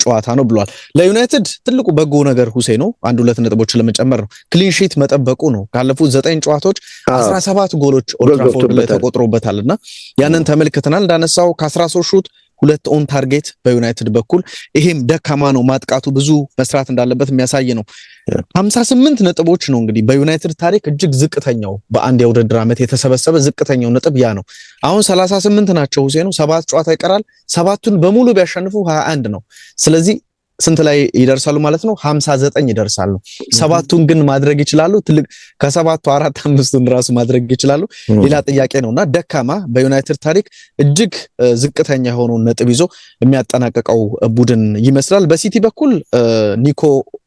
ጨዋታ ነው ብሏል። ለዩናይትድ ትልቁ በጎ ነገር ሁሴን ነው 1-2 ነጥቦችን ለመጨመር ነው ክሊንሺት መጠበቁ ነው። ካለፉት 9 ጨዋታዎች 17 ጎሎች ኦልድ ትራፎርድ ላይ ተቆጥሮበታልና ያንን ተመልክተናል። እንዳነሳው ከ13 ሹት 2 ኦን ታርጌት በዩናይትድ በኩል ይሄም ደካማ ነው። ማጥቃቱ ብዙ መስራት እንዳለበት የሚያሳይ ነው። 58 ነጥቦች ነው እንግዲህ በዩናይትድ ታሪክ እጅግ ዝቅተኛው በአንድ የውድድር ዓመት የተሰበሰበ ዝቅተኛው ነጥብ ያ ነው። አሁን 38 ናቸው ሁሴኑ፣ 7 ጨዋታ ይቀራል። 7ቱን በሙሉ ቢያሸንፉ 21 ነው። ስለዚህ ስንት ላይ ይደርሳሉ ማለት ነው? 59 ይደርሳሉ። ሰባቱን ግን ማድረግ ይችላሉ? ትልቅ ከሰባቱ 4-5ቱን ራሱ ማድረግ ይችላሉ? ሌላ ጥያቄ ነውና ደካማ በዩናይትድ ታሪክ እጅግ ዝቅተኛ የሆነውን ነጥብ ይዞ የሚያጠናቀቀው ቡድን ይመስላል። በሲቲ በኩል ኒኮ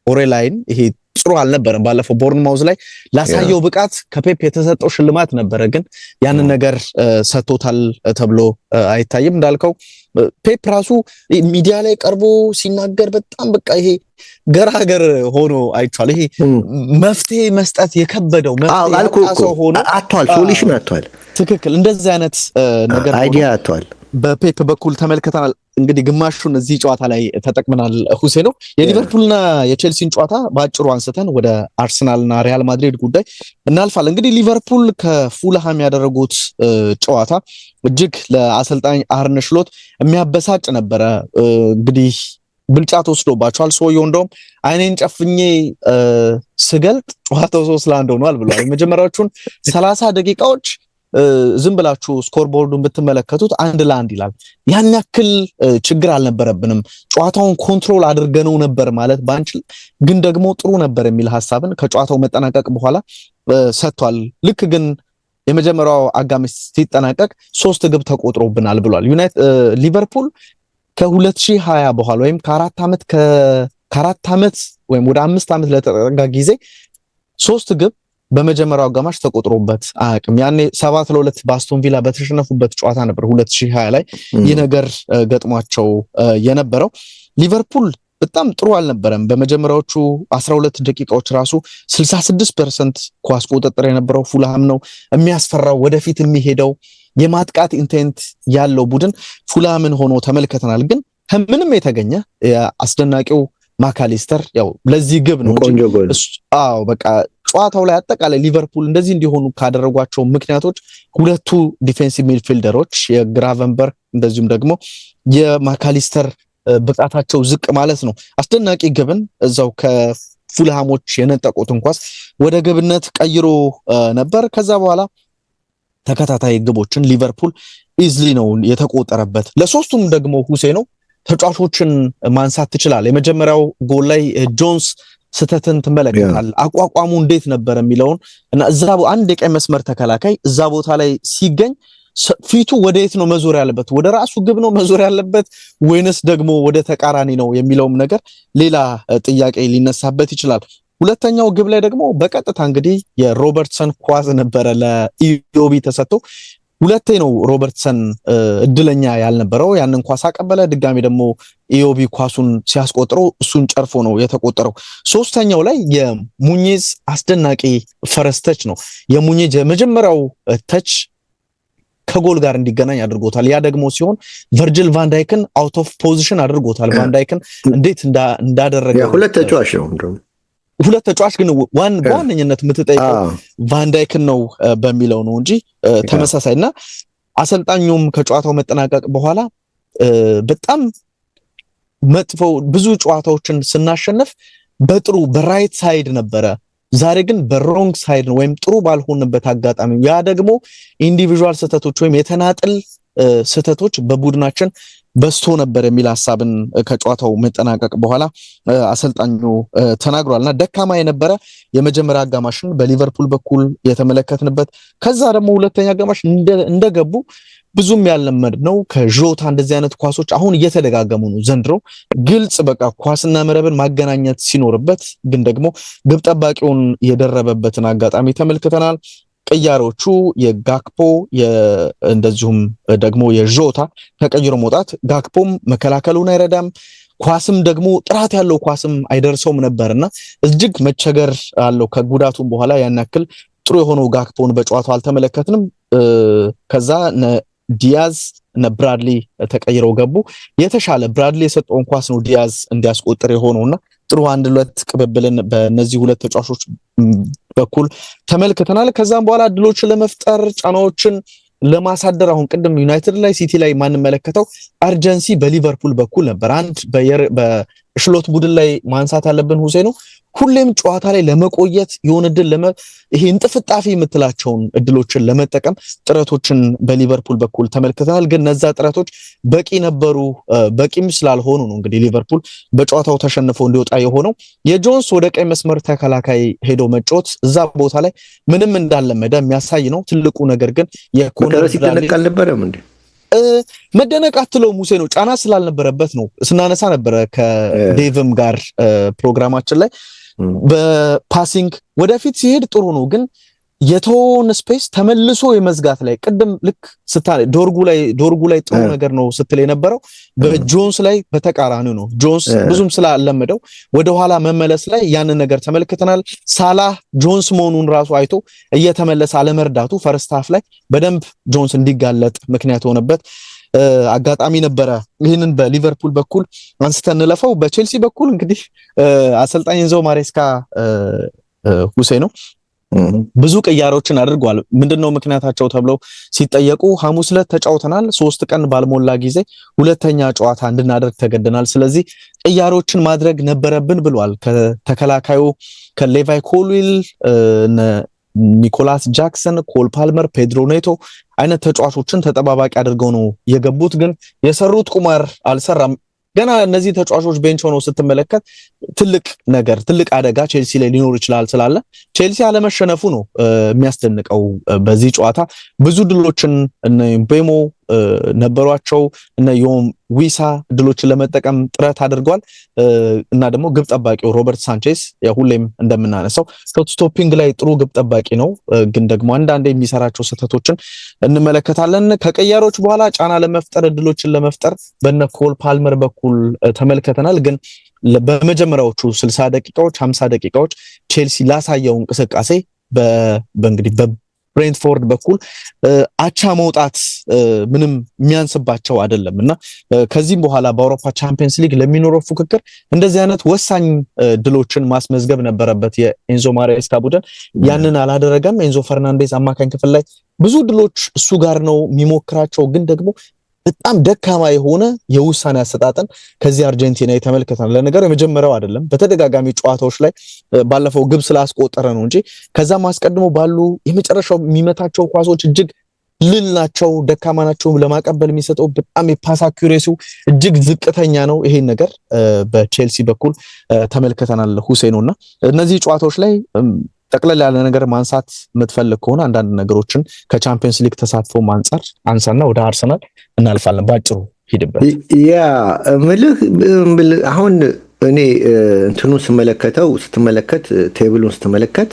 ኦሬላይን ይሄ ጥሩ አልነበረም። ባለፈው ቦርንማውዝ ላይ ላሳየው ብቃት ከፔፕ የተሰጠው ሽልማት ነበረ፣ ግን ያንን ነገር ሰጥቶታል ተብሎ አይታይም። እንዳልከው ፔፕ ራሱ ሚዲያ ላይ ቀርቦ ሲናገር በጣም በቃ ይሄ ገራገር ሆኖ አይቷል። ይሄ መፍትሄ መስጠት የከበደው መፍትሄ ሆኖ አጥቷል፣ ሶሉሽን አጥቷል። ትክክል፣ እንደዚህ አይነት ነገር አይዲያ አጥቷል። በፔፕ በኩል ተመልክተናል። እንግዲህ ግማሹን እዚህ ጨዋታ ላይ ተጠቅመናል። ሁሴኖ የሊቨርፑልና የቼልሲን ጨዋታ በአጭሩ አንስተን ወደ አርሰናልና ሪያል ማድሪድ ጉዳይ እናልፋለን። እንግዲህ ሊቨርፑል ከፉልሃም ያደረጉት ጨዋታ እጅግ ለአሰልጣኝ አርነ ስሎት የሚያበሳጭ ነበረ። እንግዲህ ብልጫ ተወስዶባቸዋል። ሰውየው እንደውም አይኔን ጨፍኜ ስገልጥ ጨዋታው 3-1 ሆኗል ብሏል። የመጀመሪያዎቹን 30 ደቂቃዎች ዝም ብላችሁ ስኮር ቦርዱን ብትመለከቱት 1-1 ይላል። ያን ያክል ችግር አልነበረብንም፣ ጨዋታውን ኮንትሮል አድርገነው ነበር ማለት ባንችል ግን ደግሞ ጥሩ ነበር የሚል ሐሳብን ከጨዋታው መጠናቀቅ በኋላ ሰጥቷል። ልክ ግን የመጀመሪያው አጋማሽ ሲጠናቀቅ 3 ግብ ተቆጥሮብናል ብሏል። ሊቨርፑል ከ2020 በኋላ ወይም ከ4 ዓመት ወይም ወደ 5 ዓመት ለተጠጋ ጊዜ 3 ግብ በመጀመሪያው አጋማሽ ተቆጥሮበት አያውቅም። ያኔ 7-2 በአስቶን ቪላ በተሸነፉበት ጨዋታ ነበር 2020 ላይ ይህ ነገር ገጥሟቸው የነበረው። ሊቨርፑል በጣም ጥሩ አልነበረም። በመጀመሪያዎቹ 12 ደቂቃዎች ራሱ 66% ኳስ ቁጥጥር የነበረው ፉልሃም ነው የሚያስፈራው፣ ወደፊት የሚሄደው የማጥቃት ኢንቴንት ያለው ቡድን ፉልሃምን ሆኖ ተመልክተናል። ግን ከምንም የተገኘ አስደናቂው ማካሊስተር ያው ለዚህ ግብ ነው እንጂ በቃ ጨዋታው ላይ አጠቃላይ ሊቨርፑል እንደዚህ እንዲሆኑ ካደረጓቸው ምክንያቶች ሁለቱ ዲፌንሲቭ ሚድፊልደሮች የግራቨንበርግ እንደዚሁም ደግሞ የማካሊስተር ብቃታቸው ዝቅ ማለት ነው። አስደናቂ ግብን እዛው ከፉልሃሞች የነጠቁትን ኳስ ወደ ግብነት ቀይሮ ነበር። ከዛ በኋላ ተከታታይ ግቦችን ሊቨርፑል ኢዝሊ ነው የተቆጠረበት። ለሶስቱም ደግሞ ሁሴኖ ተጫዋቾችን ማንሳት ትችላል። የመጀመሪያው ጎል ላይ ጆንስ ስተትን ትመለከታል። አቋቋሙ እንዴት ነበር የሚለውን እና እዛ አንድ የቀኝ መስመር ተከላካይ እዛ ቦታ ላይ ሲገኝ ፊቱ ወደየት ነው መዞር ያለበት? ወደ ራሱ ግብ ነው መዞር ያለበት ወይንስ ደግሞ ወደ ተቃራኒ ነው የሚለውም ነገር ሌላ ጥያቄ ሊነሳበት ይችላል። ሁለተኛው ግብ ላይ ደግሞ በቀጥታ እንግዲህ የሮበርትሰን ኳስ ነበረ ለኢዮቢ ተሰጥቶ ሁለቴ ነው ሮበርትሰን እድለኛ ያልነበረው። ያንን ኳስ አቀበለ። ድጋሚ ደግሞ ኢዮቢ ኳሱን ሲያስቆጥረው እሱን ጨርፎ ነው የተቆጠረው። ሶስተኛው ላይ የሙኒዝ አስደናቂ ፈረስ ተች ነው። የሙኒዝ የመጀመሪያው ተች ከጎል ጋር እንዲገናኝ አድርጎታል። ያ ደግሞ ሲሆን ቨርጅል ቫንዳይክን አውት ኦፍ ፖዚሽን አድርጎታል። ቫንዳይክን እንዴት እንዳደረገ ሁለት ተጫዋች ነው ሁለት ተጫዋች ግን በዋነኝነት የምትጠይቀው ቫንዳይክን ነው በሚለው ነው እንጂ ተመሳሳይና አሰልጣኙም ከጨዋታው መጠናቀቅ በኋላ በጣም መጥፎ ብዙ ጨዋታዎችን ስናሸነፍ በጥሩ በራይት ሳይድ ነበረ፣ ዛሬ ግን በሮንግ ሳይድ ነው ወይም ጥሩ ባልሆነበት አጋጣሚ ያ ደግሞ ኢንዲቪጁዋል ስህተቶች ወይም የተናጥል ስህተቶች በቡድናችን በስቶ ነበር የሚል ሐሳብን ከጨዋታው መጠናቀቅ በኋላ አሰልጣኙ ተናግሯልና ደካማ የነበረ የመጀመሪያ አጋማሽን በሊቨርፑል በኩል የተመለከትንበት ከዛ ደግሞ ሁለተኛ አጋማሽ እንደገቡ ብዙም ያልለመድ ነው ከጆታ እንደዚህ አይነት ኳሶች አሁን እየተደጋገሙ ነው ዘንድሮ ግልጽ በቃ ኳስና መረብን ማገናኘት ሲኖርበት ግን ደግሞ ግብ ጠባቂውን የደረበበትን አጋጣሚ ተመልክተናል። ቅያሮቹ የጋክፖ እንደዚሁም ደግሞ የጆታ ተቀይሮ መውጣት ጋክፖም መከላከሉን አይረዳም፣ ኳስም ደግሞ ጥራት ያለው ኳስም አይደርሰውም ነበርና እጅግ መቸገር አለው። ከጉዳቱም በኋላ ያን ያክል ጥሩ የሆነው ጋክፖን በጨዋታው አልተመለከትንም። ከዛ ዲያዝ እና ብራድሊ ተቀይረው ገቡ። የተሻለ ብራድሊ የሰጠውን ኳስ ነው ዲያዝ እንዲያስቆጥር የሆነውና ጥሩ አንድ ሁለት ቅብብልን በእነዚህ ሁለት ተጫዋቾች በኩል ተመልክተናል። ከዛም በኋላ እድሎችን ለመፍጠር ጫናዎችን ለማሳደር አሁን ቅድም ዩናይትድ ላይ ሲቲ ላይ ማንመለከተው አርጀንሲ በሊቨርፑል በኩል ነበር። አንድ ሽሎት ቡድን ላይ ማንሳት ያለብን ሁሴኑ ሁሌም ጨዋታ ላይ ለመቆየት የሆነ እድል ይሄ እንጥፍጣፊ የምትላቸውን እድሎችን ለመጠቀም ጥረቶችን በሊቨርፑል በኩል ተመልክተናል። ግን እነዛ ጥረቶች በቂ ነበሩ በቂም ስላልሆኑ ነው እንግዲህ ሊቨርፑል በጨዋታው ተሸንፎ እንዲወጣ የሆነው። የጆንስ ወደ ቀኝ መስመር ተከላካይ ሄዶ መጫወት እዛ ቦታ ላይ ምንም እንዳልለመደ የሚያሳይ ነው። ትልቁ ነገር ግን የኮነር ሲደነቅ አልነበረም እንዴ? መደነቅ አትለው ሙሴ ነው ጫና ስላልነበረበት ነው። ስናነሳ ነበረ ከዴቭም ጋር ፕሮግራማችን ላይ በፓሲንግ ወደፊት ሲሄድ ጥሩ ነው፣ ግን የተወውን ስፔስ ተመልሶ የመዝጋት ላይ ቅድም ልክ ዶርጉ ላይ ጥሩ ነገር ነው ስትል የነበረው በጆንስ ላይ በተቃራኒው ነው። ጆንስ ብዙም ስላለመደው ወደኋላ መመለስ ላይ ያንን ነገር ተመልክተናል። ሳላህ ጆንስ መሆኑን ራሱ አይቶ እየተመለሰ አለመርዳቱ ፈርስት ሃፍ ላይ በደንብ ጆንስ እንዲጋለጥ ምክንያት ሆነበት አጋጣሚ ነበረ። ይህንን በሊቨርፑል በኩል አንስተን እንለፈው። በቼልሲ በኩል እንግዲህ አሰልጣኝ ኤንዞ ማሬስካ ሁሴን ነው ብዙ ቅያሮችን አድርጓል። ምንድነው ምክንያታቸው ተብለው ሲጠየቁ ሐሙስ ዕለት ተጫውተናል፣ 3 ቀን ባልሞላ ጊዜ ሁለተኛ ጨዋታ እንድናደርግ ተገደናል፣ ስለዚህ ቅያሮችን ማድረግ ነበረብን ብሏል። ከተከላካዩ ከሌቫይ ኮልዊል፣ ኒኮላስ ጃክሰን፣ ኮል ፓልመር፣ ፔድሮ ኔቶ አይነት ተጫዋቾችን ተጠባባቂ አድርገው ነው የገቡት። ግን የሰሩት ቁማር አልሰራም። ገና እነዚህ ተጫዋቾች ቤንች ሆነው ስትመለከት ትልቅ አደጋ ቼልሲ ላይ ሊኖር ይችላል ስላለ ቼልሲ አለመሸነፉ ነው የሚያስደንቀው። በዚህ ጨዋታ ብዙ ድሎችን እነ ቤሞ ነበሯቸው፣ እነ ዮም ዊሳ ድሎችን ለመጠቀም ጥረት አድርጓል እና ደግሞ ግብ ጠባቂው ሮበርት ሳንቼስ ሁሌም እንደምናነሳው ስቶፒንግ ላይ ጥሩ ግብ ጠባቂ ነው፣ ግን ደግሞ አንዳንዴ የሚሰራቸው ስህተቶችን እንመለከታለን። ከቀያሮች በኋላ ጫና ለመፍጠር እድሎችን ለመፍጠር በነ ኮል ፓልመር በኩል ተመልክተናል። ግን በመጀመሪያዎቹ 60 ደቂቃዎች 50 ደቂቃዎች ቼልሲ ላሳየው እንቅስቃሴ በእንግዲህ ብሬንትፎርድ በኩል አቻ መውጣት ምንም የሚያንስባቸው አይደለምና ከዚህም በኋላ በአውሮፓ ቻምፒየንስ ሊግ ለሚኖረው ፉክክር እንደዚህ አይነት ወሳኝ ድሎችን ማስመዝገብ ነበረበት የኤንዞ ማሬስካ ቡድን። ያንን አላደረገም። ኤንዞ ፈርናንዴዝ አማካኝ ክፍል ላይ ብዙ ድሎች እሱ ጋር ነው የሚሞክራቸው፣ ግን ደግሞ በጣም ደካማ የሆነ የውሳኔ አሰጣጥን ከዚህ አርጀንቲና የተመለከተናል። ለነገሩ የመጀመሪያው አይደለም፣ በተደጋጋሚ ጨዋታዎች ላይ ባለፈው ግብ ስላስቆጠረ ነው እንጂ ከዛም አስቀድሞ ባሉ የመጨረሻው የሚመታቸው ኳሶች እጅግ ልል ናቸው፣ ደካማ ናቸው። ለማቀበል የሚሰጠው በጣም የፓስ አኩሬሲው እጅግ ዝቅተኛ ነው። ይሄን ነገር በቼልሲ በኩል ተመልክተናል ሁሴኑና እነዚህ ጨዋታዎች ላይ ጠቅለል ያለ ነገር ማንሳት የምትፈልግ ከሆነ አንዳንድ ነገሮችን ከቻምፒየንስ ሊግ ተሳትፎ አንጻር አንሳና ወደ አርሰናል እናልፋለን። ባጭሩ ሂድበት። ያ ምልህ አሁን እኔ እንትኑን ስትመለከት ቴብሉን ስትመለከት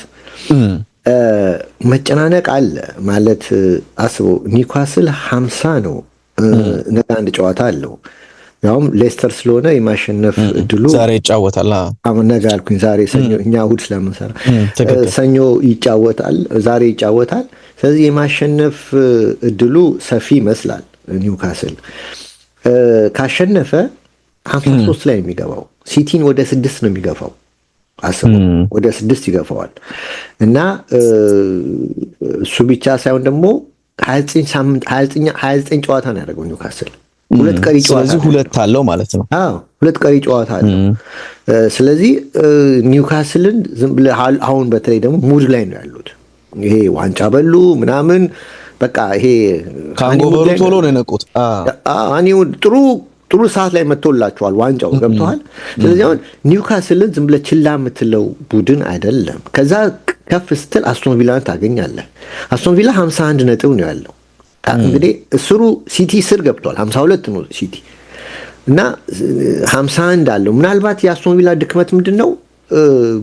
መጨናነቅ አለ ማለት አስበው። ኒውካስል 50 ነው፣ ነገ አንድ ጨዋታ አለው። ያውም ሌስተር ስለሆነ የማሸነፍ እድሉ ዛሬ ይጫወታል። ነገ አልኩኝ፣ ዛሬ ሰኞ፣ እኛ እሑድ ስለምንሰራ ሰኞ ይጫወታል፣ ዛሬ ይጫወታል። ስለዚህ የማሸነፍ እድሉ ሰፊ ይመስላል። ኒውካስል ካሸነፈ 53 ላይ የሚገባው ሲቲን ወደ 6 ነው የሚገፋው። አስበው፣ ወደ 6 ይገፋዋል። እና እሱ ብቻ ሳይሆን ደግሞ 29 ጨዋታ ነው ያደረገው ኒውካስል። 2 ቀሪ ጨዋታ፣ ስለዚህ 2 አለው ማለት ነው። 2 ቀሪ ጨዋታ አለው። ስለዚህ ኒውካስልን ዝም ብለህ አሁን በተለይ ደግሞ ሙድ ላይ ነው ያሉት። ይሄ ዋንጫ በሉ ምናምን በቃ ይሄ ካንጎበሩ ቶሎ ነው የነቁት። ጥሩ ሰዓት ላይ መጥቶላቸዋል ዋንጫው፣ ገብተዋል። ስለዚህ አሁን ኒውካስልን ዝም ብለህ ችላ የምትለው ቡድን አይደለም። ከዛ ከፍ ስትል አስቶን ቪላን ታገኛለህ። አስቶን ቪላ 51 ነጥብ ነው ያለው። እንግዲህ እስሩ ሲቲ ስር ገብቷል። 52 ነው ሲቲ እና 51 አለው። ምናልባት የአስቶን ቪላ ድክመት ምንድነው?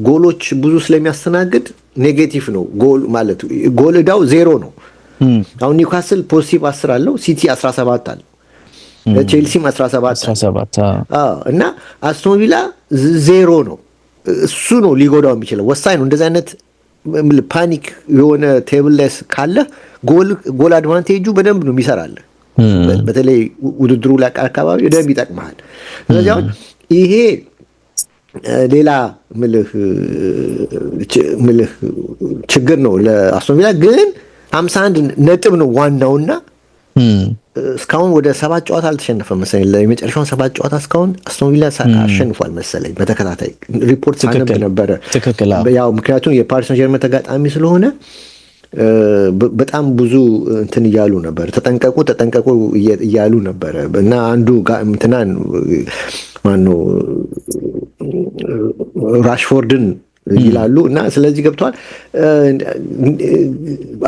ጎሎች ብዙ ስለሚያስተናግድ ኔጌቲቭ ነው ጎል ማለት ጎል እዳው 0 ነው። አሁን ኒውካስል ፖዚቲቭ 10 አለው፣ ሲቲ 17 አለው፣ ቼልሲም 17 እና አስቶን ቪላ 0 ነው። እሱ ነው ሊጎዳው የሚችለው። ወሳኝ ነው እንደዚህ አይነት ፓኒክ የሆነ ቴብል ላይ ካለ ጎል አድቫንቴጁ በደንብ ነው የሚሰራልህ። በተለይ ውድድሩ ላይ አካባቢ በደንብ ይጠቅምሃል። ስለዚህ አሁን ይሄ ሌላ ምልህ ችግር ነው ለአስቶን ቪላ። ግን 51 ነጥብ ነው ዋናውና እስካሁን ወደ 7 ጨዋታ አልተሸነፈም መሰለኝ። የመጨረሻውን 7 ጨዋታ እስካሁን አስቶን ቪላ አሸንፏል መሰለኝ በተከታታይ ሪፖርት ሳነብ ነበረ። ያው ምክንያቱም የፓሪስ ሰን ጀርመን ተጋጣሚ ስለሆነ በጣም ብዙ እንትን እያሉ ነበር፣ ተጠንቀቁ እያሉ ነበረ እና አንዱ እንትናን ማነው ራሽፎርድን ይላሉ እና ስለዚህ ገብቷል።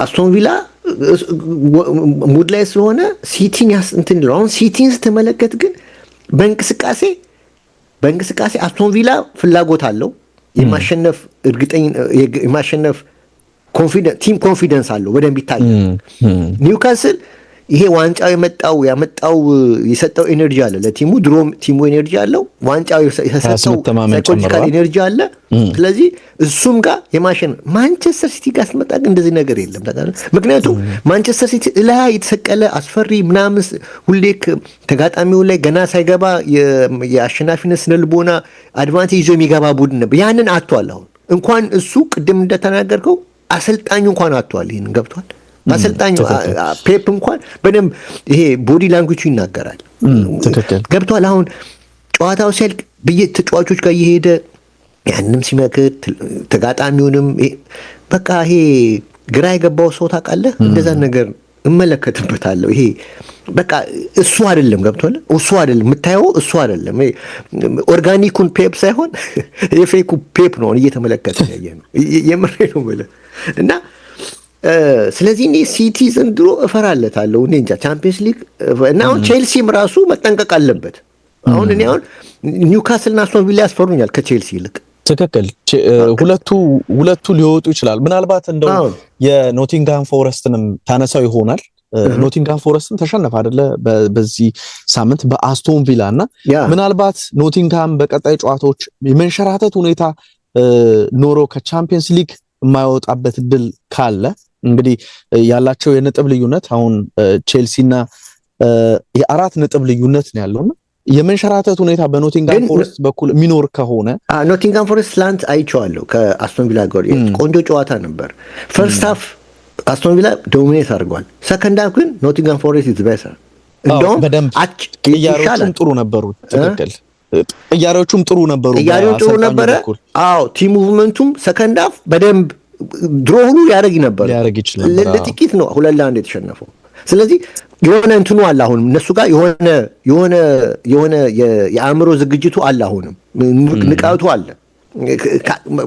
አስቶን ቪላ ሙድ ላይ ስለሆነ ሲቲን እንትን ይለው። አሁን ሲቲን ስትመለከት ግን በእንቅስቃሴ አስቶን ቪላ ፍላጎት አለው የማሸነፍ የማሸነፍ ቲም ኮንፊደንስ አለው በደንብ ይታያል። ኒውካስል ይሄ ዋንጫው ያመጣው የሰጠው ኤነርጂ አለ ለቲሙ። ድሮም ቲሙ ኤነርጂ አለው፣ ዋንጫው የሰጠው ሳይኮሎጂካል ኤነርጂ አለ። ስለዚህ እሱም ጋር የማሸነፍ ማንቸስተር ሲቲ ጋር ስትመጣ ግን እንደዚህ ነገር የለም። ምክንያቱም ማንቸስተር ሲቲ ላይ የተሰቀለ አስፈሪ ምናምን ሁሌ ተጋጣሚው ላይ ገና ሳይገባ የአሸናፊነት ስነልቦና አድቫንቴጅ ይዞ የሚገባ ቡድን ነበር። ያንን አጥቷል። አሁን እንኳን እሱ ቅድም እንደተናገርከው አሰልጣኙ እንኳን አጥቷል። ይሄን ገብቷል። አሰልጣኙ ፔፕ እንኳን በደንብ ይሄ ቦዲ ላንጉጁ ይናገራል። ገብቷል። አሁን ጨዋታው ሲያልቅ ተጫዋቾች ጋር እየሄደ ያንንም ሲመክር ተጋጣሚውንም በቃ ይሄ ግራ የገባው ሰው ታውቃለህ፣ እንደዛ ነገር እመለከትበታለሁ። ይሄ በቃ እሱ አይደለም። ገብቷል። እሱ አይደለም የምታየው፣ እሱ አይደለም ኦርጋኒኩን ፔፕ ሳይሆን የፌኩ ፔፕ ነው እየተመለከተ ያየ ነው። የምሬ ነው የምልህ እና ስለዚህ እኔ ሲቲ ዘንድሮ እፈራለታለሁ። እኔ እንጃ ቻምፒየንስ ሊግ እና አሁን ቼልሲም ራሱ መጠንቀቅ አለበት። አሁን እኔ ኒውካስልና አስቶን ቪላ ያስፈሩኛል ከቼልሲ ይልቅ። ትክክል። ሁለቱ ሊወጡ ይችላል። ምናልባት እንደው የኖቲንግሃም ፎረስትንም ታነሳው ይሆናል። ኖቲንግሃም ፎረስትም ተሸነፈ አይደለ በዚህ ሳምንት በአስቶን ቪላ እና ምናልባት ኖቲንግሃም በቀጣይ ጨዋታዎች የመንሸራተት ሁኔታ ኖሮ ከቻምፒየንስ ሊግ የማይወጣበት እድል ካለ እንግዲህ ያላቸው የነጥብ ልዩነት አሁን ቼልሲና የ4 ነጥብ ልዩነት ነው ያለውና የመንሸራተት ሁኔታ በኖቲንግሃም ፎረስት በኩል የሚኖር ከሆነ ኖቲንግሃም ፎረስት ትላንት አይቼዋለሁ ከአስቶን ቪላ ጋር ቆንጆ ጨዋታ ነበር። ፈርስት ሃፍ አስቶን ቪላ ዶሚኔት አድርጓል። ሰከንድ ሃፍ ግን ኖቲንግሃም ፎረስት ኢዝ ቤተር። እንደውም ቅያሬዎቹም ጥሩ ነበሩ። ትክክል። ቅያሬዎቹም ጥሩ ነበሩ። አዎ ቲም ሙቭመንቱም ሰከንድ ሃፍ በደንብ ድሮ ሁሉ ሊያደርግ ይችላል። ለጥቂት ነው 2-1 የተሸነፈው። ስለዚህ የሆነ እንትኑ አለ አሁንም እነሱ ጋር የሆነ የአእምሮ ዝግጅቱ አለ፣ አሁንም ንቃቱ አለ።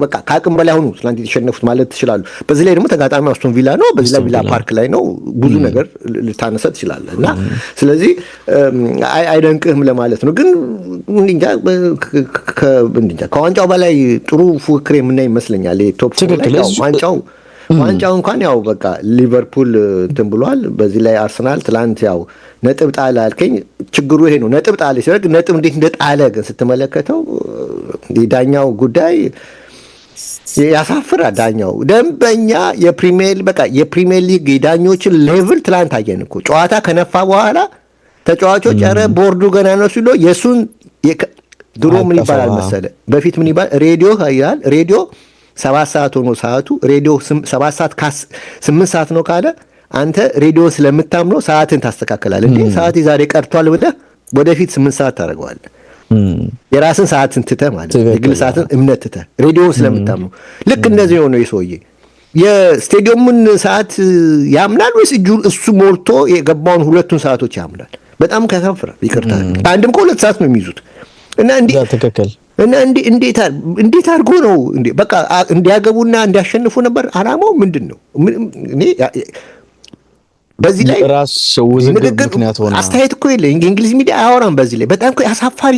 በቃ ከአቅም በላይ ሆኑ ትናንት የተሸነፉት ማለት ትችላሉ። በዚህ ላይ ደግሞ ተጋጣሚ አስቶን ቪላ ነው። በዚህ ላይ ቪላ ፓርክ ላይ ነው። ብዙ ነገር ልታነሳ ትችላለህ እና ስለዚህ አይደንቅህም ለማለት ነው። ግን እንጃ ከዋንጫው በላይ ጥሩ ፉክክር የምናይ ይመስለኛል። ቶፕ ዋንጫው እንኳን ያው በቃ ሊቨርፑል እንትን ብሏል። በዚህ ላይ አርሰናል ትላንት ያው ነጥብ ጣለ አልከኝ። ችግሩ ይሄ ነው። ነጥብ ጣለ ሲረግ ነጥብ እንዴት እንደጣለ ግን ስትመለከተው የዳኛው ጉዳይ ያሳፍራል። ዳኛው ደንበኛ የፕሪሚየር ሊግ የዳኞችን ሌቭል ትላንት አየን እኮ። ጨዋታ ከነፋ በኋላ ተጫዋቾች ኧረ ቦርዱ ገና ነው ሲሉ የሱን ድሮ ምን ይባላል መሰለ በፊት ምን ይባል ሬዲዮ ይላል። ሬዲዮ 7 ሰዓት ሆኖ ሰዓቱ ሬዲዮ 7 ሰዓት 8 ሰዓት ነው ካለ አንተ ሬዲዮ ስለምታምነው ሰዓትን ታስተካክላለህ። እንዴ ሰዓት ዛሬ ቀርቷል ብለህ ወደፊት 8 ሰዓት ታደርገዋለህ። የራስን ሰዓትን ትተህ ማለት የግል ሰዓትን እምነት ትተህ ሬዲዮን ስለምታምነው። ልክ እንደዚህ ሆነው የሰውዬ የስቴዲየሙን ሰዓት ያምናል ወይስ እሱ ሞልቶ የገባውን ሁለቱን ሰዓቶች ያምናል? በጣም ከከፍራል። ይቅርታ አንድም ከ2 ሰዓት ነው የሚይዙት እና እንዴት አድርጎ ነው በቃ እንዲያገቡና እንዲያሸንፉ ነበር አላማው። ምንድን ነው እኔ በዚህ ላይ ራስ ውዝግብ ምክንያት ሆነ አስተያየት እኮ የለ እንግሊዝ ሚዲያ አያወራም። በዚህ ላይ በጣም አሳፋሪ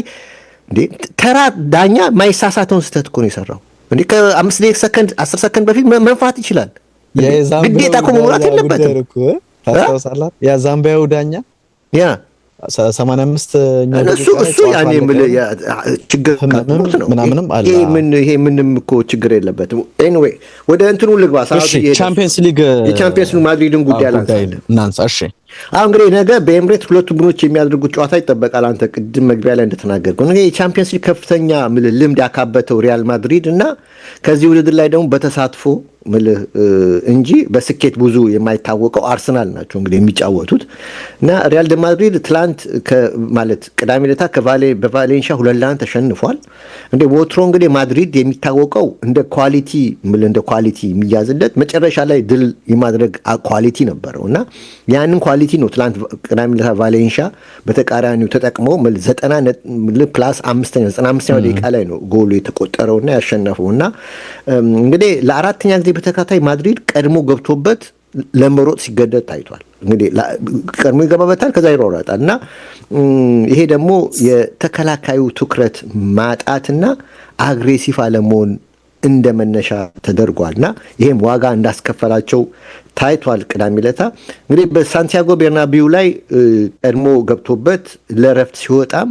ተራ ዳኛ ማይሳሳተውን ስህተት እኮ ነው የሰራው። ከ5 ሰከንድ 10 ሰከንድ በፊት መንፋት ይችላል። ግዴታ እኮ መሙላት የለበትም። ታስታውሳለህ ያ ዛምቢያው ዳኛ 85 እሱ ያኔ ችግር ነው ምናምንም አለ። ይሄ ምንም እኮ ችግር የለበትም። ኤኒዌይ ወደ እንትኑ ልግባ። ቻምፒየንስ ሊግ ማድሪድን ጉዳይ እናንሳ። እሺ አሁን እንግዲህ ነገ በኤምሬት ሁለቱ ቡድኖች የሚያደርጉት ጨዋታ ይጠበቃል። አንተ ቅድም መግቢያ ላይ እንደተናገርከው ነገ የቻምፒየንስ ሊግ ከፍተኛ ልምድ ያካበተው ሪያል ማድሪድ እና ከዚህ ውድድር ላይ ደግሞ በተሳትፎ ምልህ እንጂ በስኬት ብዙ የማይታወቀው አርሰናል ናቸው እንግዲህ የሚጫወቱት እና ሪያል ደ ማድሪድ ትላንት ማለት ቅዳሜ ዕለት በቫሌንሺያ 2-1 ተሸንፏል። እንደ ወትሮ እንግዲህ ማድሪድ የሚታወቀው እንደ ኳሊቲ የሚያዝለት መጨረሻ ላይ ድል የማድረግ ኳሊቲ ነበረው እና ያንን ኳሊቲ ነው ትላንት ቅዳሜ ዕለት ቫሌንሺያ በተቃራኒው ተጠቅመው 95ኛው ደቂቃ ላይ ነው ጎሉ የተቆጠረውና ያሸነፈውና እንግዲህ ለአራተኛ ጊዜ በተከታታይ ማድሪድ ቀድሞ ገብቶበት ለመሮጥ ሲገደድ ታይቷል። እንግዲህ ቀድሞ ይገባበታል ከዛ ይሮጣል እና ይሄ ደግሞ የተከላካዩ ትኩረት ማጣትና አግሬሲቭ አለመሆን እንደመነሻ ተደርጓልና ይሄም ዋጋ እንዳስከፈላቸው ታይቷል። ቅዳሜ ዕለት እንግዲህ በሳንቲያጎ ቤርናቢው ላይ ቀድሞ ገብቶበት ለረፍት ሲወጣም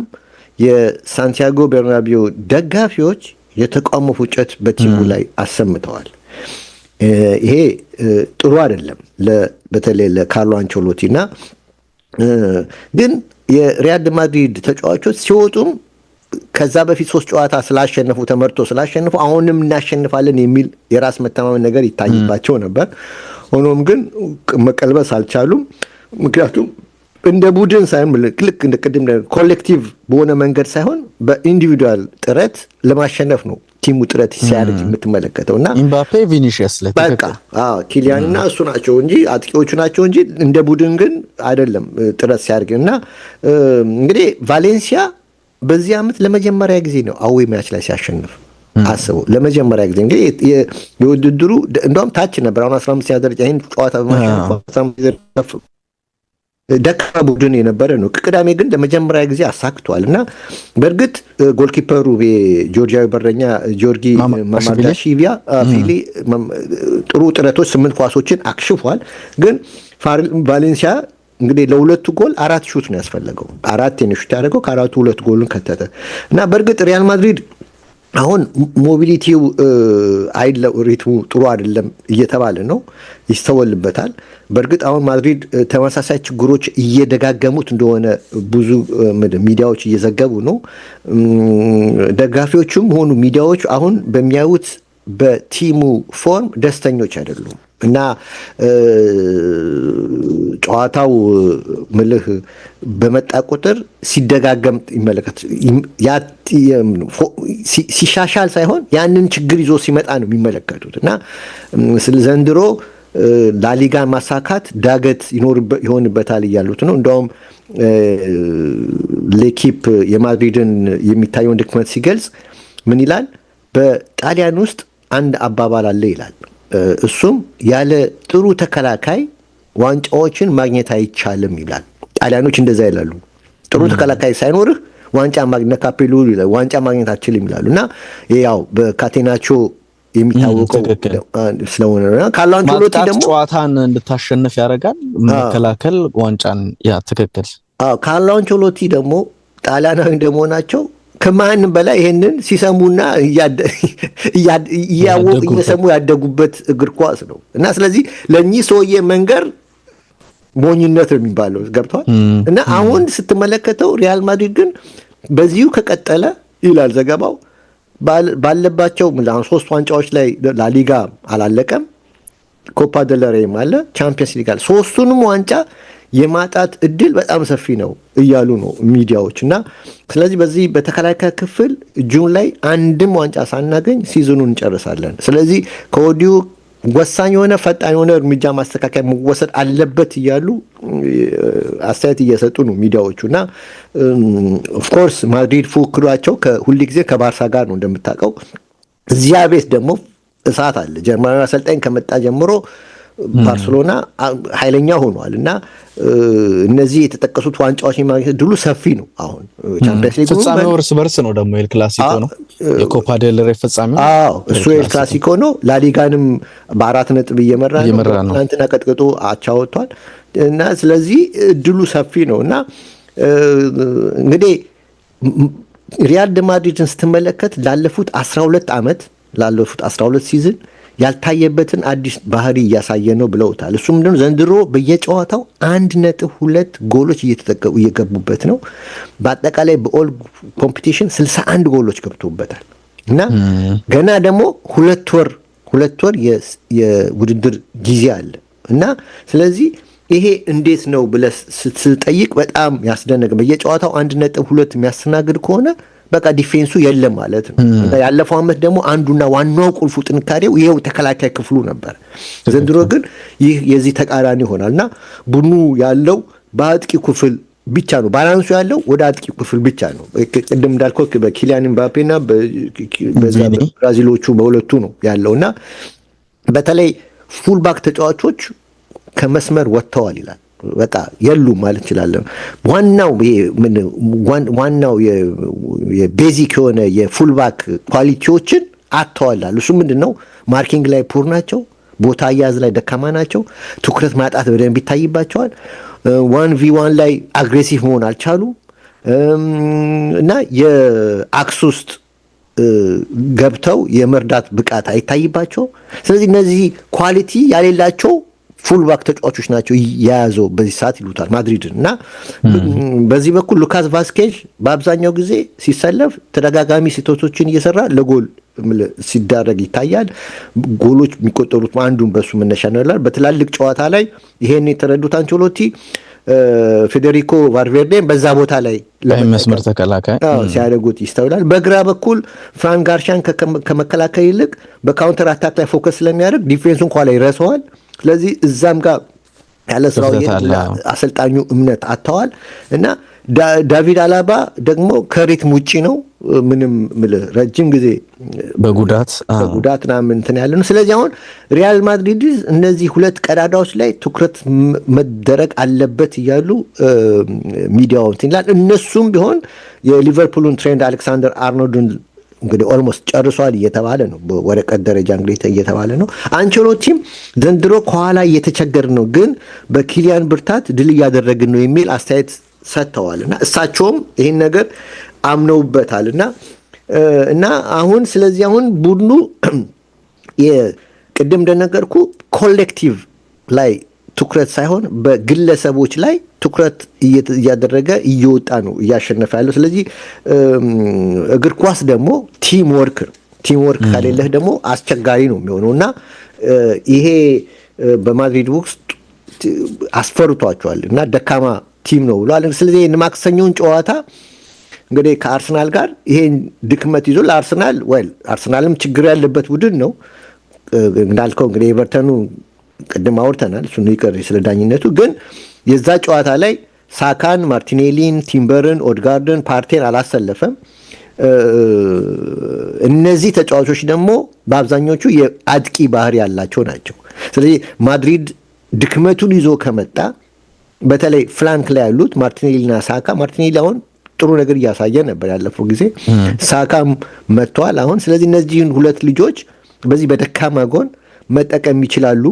የሳንቲያጎ ቤርናቢው ደጋፊዎች የተቃውሞ ፉጨት በቲሙ ላይ አሰምተዋል። ይሄ ጥሩ አይደለም በተለይ ለካርሎ አንቸሎቲ እና ግን የሪያል ማድሪድ ተጫዋቾች ሲወጡም ከዛ በፊት 3 ጨዋታ ተመርቶ ስላሸነፉ አሁንም እናሸንፋለን የሚል የራስ መተማመን ነገር ይታይባቸው ነበር። ሆኖም ግን መቀልበስ አልቻሉም። ምክንያቱም እንደ ቡድን ሳይሆን ልክ እንደ ቅድም ኮሌክቲቭ በሆነ መንገድ ሳይሆን በኢንዲቪዱዋል ጥረት ለማሸነፍ ነው ቲሙ ጥረት ሲያደርግ የምትመለከተው እና ኢምባፔ ቪኒሺየስ በቃ ኪሊያን እና እሱ ናቸው እንጂ አጥቂዎቹ ናቸው እንጂ እንደ ቡድን ግን አይደለም ጥረት ሲያደርግ እና እንግዲህ ቫሌንሲያ በዚህ ዓመት ለመጀመሪያ ጊዜ ነው አዌ ማች ላይ ሲያሸንፍ አስበው። ለመጀመሪያ ጊዜ እንግዲህ የውድድሩ እንደውም ታች ነበር። አሁን 15ኛ ደረጃ ይሄን ጨዋታ በማሸነፍ ደካማ ቡድን የነበረ ነው። ቅዳሜ ግን ለመጀመሪያ ጊዜ አሳክቷል እና በእርግጥ ጎልኪፐሩ የጆርጂያዊ በረኛ ጆርጊ ማማርዳሽቪሊ ጥሩ ጥረቶች 8 ኳሶችን አክሽፏል። ግን ቫሌንሲያ እንግዲህ ለሁለቱ ጎል 4 ሹት ነው ያስፈለገው። 4 ሹት ያደረገው ከአራቱ 2 ጎልን ከተተ እና በእርግጥ ሪያል ማድሪድ አሁን ሞቢሊቲው ሪትሙ ጥሩ አይደለም እየተባለ ነው፣ ይስተወልበታል። በእርግጥ አሁን ማድሪድ ተመሳሳይ ችግሮች እየደጋገሙት እንደሆነ ብዙ ሚዲያዎች እየዘገቡ ነው። ደጋፊዎቹም ሆኑ ሚዲያዎች አሁን በሚያዩት በቲሙ ፎርም ደስተኞች አይደሉም እና ጨዋታው ምልህ በመጣ ቁጥር ሲደጋገም ይመለከት ሲሻሻል ሳይሆን ያንን ችግር ይዞ ሲመጣ ነው የሚመለከቱት እና ዘንድሮ ላሊጋ ማሳካት ዳገት ይሆንበታል እያሉት ነው። እንደውም ሌኪፕ የማድሪድን የሚታየውን ድክመት ሲገልጽ ምን ይላል? በጣሊያን ውስጥ አንድ አባባል አለ ይላል። እሱም ያለ ጥሩ ተከላካይ ዋንጫዎችን ማግኘት አይቻልም ይላል። ጣሊያኖች እንደዛ ይላሉ። ጥሩ ተከላካይ ሳይኖርህ ዋንጫ ማግኘት ካፔሉ ይላል፣ ዋንጫ ማግኘት አትችልም ይላሉ እና ያው በካቴናቾ የሚታወቀው ስለሆነ ነው። ካርሎ አንቸሎቲ ደግሞ ጨዋታን እንድታሸንፍ ያደርጋል፣ መከላከል ዋንጫን ትክክል። ካርሎ አንቸሎቲ ደግሞ ጣሊያናዊ እንደመሆናቸው ከማንም በላይ ይሄንን ሲሰሙና እየሰሙ ያደጉበት እግር ኳስ ነው እና ስለዚህ ለእኚህ ሰውዬ መንገር ሞኝነት ነው የሚባለው ገብቷል። እና አሁን ስትመለከተው ሪያል ማድሪድ ግን በዚሁ ከቀጠለ ይላል ዘገባው ባለባቸው 3 ዋንጫዎች ላይ ላሊጋ አላለቀም፣ ኮፓ ደል ሬይም አለ፣ ቻምፒየንስ ሊግ አለ። 3ቱንም ዋንጫ የማጣት እድል በጣም ሰፊ ነው እያሉ ነው ሚዲያዎች እና ስለዚህ በዚህ በተከላካይ ክፍል ጁን ላይ አንድም ዋንጫ ሳናገኝ ሲዝኑን እንጨርሳለን። ስለዚህ ከወዲሁ ወሳኝ የሆነ ፈጣን የሆነ እርምጃ ማስተካከያ መወሰድ አለበት እያሉ አስተያየት እየሰጡ ነው ሚዲያዎቹ እና ኦፍኮርስ ማድሪድ ፉክክራቸው ሁል ጊዜ ከባርሳ ጋር ነው እንደምታውቀው። እዚያ ቤት ደግሞ እሳት አለ። ጀርመናዊ አሰልጣኝ ከመጣ ጀምሮ ባርሴሎና ኃይለኛ ሆኗል እና እነዚህ የተጠቀሱት ዋንጫዎች የማግኘት ድሉ ሰፊ ነው። አሁን ቻምፒየንስ ሊግ ፍጻሜው እርስ በርስ ነው፣ ደግሞ ኤል ክላሲኮ ነው፣ የኮፓ ዴል ሬይ ፍጻሜ እሱ ኤል ክላሲኮ ነው። ላሊጋንም በ4 ነጥብ እየመራ ነው። ትናንትና ቀጥቅጦ አቻ ወጥቷል እና ስለዚህ ድሉ ሰፊ ነው እና እንግዲህ ሪያል ደ ማድሪድን ስትመለከት ላለፉት 12 ሲዝን ያልታየበትን አዲስ ባህሪ እያሳየ ነው ብለውታል። እሱ ምንድነው? ዘንድሮ በየጨዋታው 1.2 ጎሎች እየገቡበት ነው። በአጠቃላይ በኦል ኮምፒቲሽን 61 ጎሎች ገብቶበታል እና ገና ደግሞ 2 ወር 2 ወር የውድድር ጊዜ አለ እና ስለዚህ ይሄ እንዴት ነው ብለህ ስትጠይቅ በጣም ያስደነቅ። በየጨዋታው 1.2 የሚያስተናግድ ከሆነ በቃ ዲፌንሱ የለም ማለት ነው። እና ያለፈው ዓመት ደግሞ አንዱና ዋናው ቁልፉ ጥንካሬው ይሄው ተከላካይ ክፍሉ ነበር። ዘንድሮ ግን ይህ የዚህ ተቃራኒ ይሆናል እና ቡድኑ ያለው በአጥቂ ክፍል ብቻ ነው፣ ባላንሱ ያለው ወደ አጥቂ ክፍል ብቻ ነው። ቅድም እንዳልከው በኪሊያን ምባፔና በብራዚሎቹ በሁለቱ ነው ያለው እና በተለይ ፉልባክ ተጫዋቾች ከመስመር ወጥተዋል ይላል። በቃ የሉም ማለት እንችላለን። ዋናው የቤዚክ የሆነ የፉልባክ ኳሊቲዎችን አጥተዋል። እሱ ምንድን ነው? ማርኪንግ ላይ ፑር ናቸው፣ ቦታ አያያዝ ላይ ደካማ ናቸው፣ ትኩረት ማጣት በደንብ ይታይባቸዋል። 1v1 ላይ አግሬሲቭ መሆን አልቻሉም እና የአክስ ውስጥ ገብተው የመርዳት ብቃት አይታይባቸው። ስለዚህ እነዚህ ኳሊቲ ያሌላቸው ፉልባክ ተጫዋቾች ናቸው የያዘው በዚህ ሰዓት ይሉታል ማድሪድን እና በዚህ በኩል ሉካስ ቫስኬዝ በአብዛኛው ጊዜ ሲሰለፍ ተደጋጋሚ ስህተቶችን እየሰራ ለጎል ሲዳረግ ይታያል። ጎሎች የሚቆጠሩት አንዱን በሱ መነሻ ነው ይላል። በትላልቅ ጨዋታ ላይ ይሄን የተረዱት አንቸሎቲ ፌዴሪኮ ቫልቬርዴን በዛ ቦታ ላይ መስመር ተከላካይ ሲያደርጉት ይስተውላል። በግራ በኩል ፍራን ጋርሻን ከመከላከል ይልቅ በካውንተር አታክ ላይ ፎከስ ስለሚያደርግ ዲፌንሱን ኋላ ይረሰዋል። ስለዚህ እዛም ጋር ያለ ስራው አሰልጣኙ እምነት አጥተዋል እና ዳቪድ አላባ ደግሞ ከሪትም ውጪ ነው። ምንም ረጅም ጊዜ በጉዳት ምናምን እንትን ያለ ነው። ስለዚህ አሁን ሪያል ማድሪድ እነዚህ ሁለት ቀዳዳዎች ላይ ትኩረት መደረግ አለበት እያሉ ሚዲያው እንትን ይላል። እነሱም ቢሆን የሊቨርፑልን ትሬንድ አሌክሳንደር አርኖልድን እንግዲህ ኦልሞስት ጨርሷል እየተባለ ነው። በወረቀት ደረጃ እንግዲህ እየተባለ ነው። አንቸሎቲም ዘንድሮ ከኋላ እየተቸገርን ነው፣ ግን በኪሊያን ብርታት ድል እያደረግን ነው የሚል አስተያየት ሰጥተዋል እና እሳቸውም ይህን ነገር አምነውበታል እና አሁን ስለዚህ አሁን ቡድኑ ቅድም እንደነገርኩ ኮሌክቲቭ ላይ ትኩረት ሳይሆን በግለሰቦች ላይ ትኩረት እያደረገ እየወጣ ነው እያሸነፈ ያለው። ስለዚህ እግር ኳስ ደግሞ ቲም ወርክ ከሌለህ ደግሞ አስቸጋሪ ነው የሚሆነው እና ይሄ በማድሪድ ውስጥ አስፈርቷቸዋል እና ደካማ ቲም ነው ብሏል። ስለዚህ ማክሰኞውን ጨዋታ እንግዲህ ከአርሰናል ጋር ይሄን ድክመት ይዞ አርሰናልም ችግር ያለበት ቡድን ነው እንዳልከው እንግዲህ ኤቨርተኑ ቅድም አውርተናል፣ እሱ ይቀር ስለ ዳኝነቱ። ግን የዛ ጨዋታ ላይ ሳካን፣ ማርቲኔሊን፣ ቲምበርን፣ ኦድጋርድን፣ ፓርቴን አላሰለፈም። እነዚህ ተጫዋቾች ደግሞ በአብዛኞቹ የአጥቂ ባህሪ ያላቸው ናቸው። ስለዚህ ማድሪድ ድክመቱን ይዞ ከመጣ በተለይ ፍላንክ ላይ ያሉት ማርቲኔሊና ሳካ፣ ማርቲኔሊ አሁን ጥሩ ነገር እያሳየ ነበር ያለፈው ጊዜ፣ ሳካም መጥተዋል አሁን። ስለዚህ እነዚህን ሁለት ልጆች በዚህ በደካማ ጎን መጠቀም ይችላሉ፣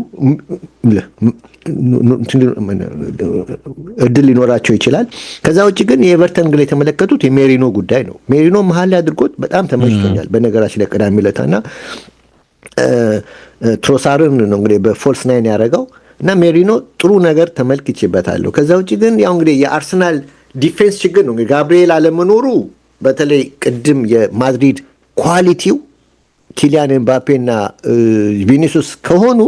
እድል ሊኖራቸው ይችላል። ከዛ ውጭ ግን የኤቨርተን ግን የተመለከቱት የሜሪኖ ጉዳይ ነው። ሜሪኖ መሀል ላይ አድርጎት በጣም ተመችቶኛል በነገራችን ላይ ቅዳሜ ዕለትና ትሮሳርን ነው እንግዲህ በፎልስ ናይን ያደረገው እና ሜሪኖ ጥሩ ነገር ተመልክቼበታለሁ። ከዛ ውጭ ግን ያው እንግዲህ የአርሰናል ዲፌንስ ችግር ነው እንግዲህ ጋብሪኤል አለመኖሩ፣ በተለይ ቅድም የማድሪድ ኳሊቲው ኪሊያን ኤምባፔና ቪኒሲየስ ከሆኑ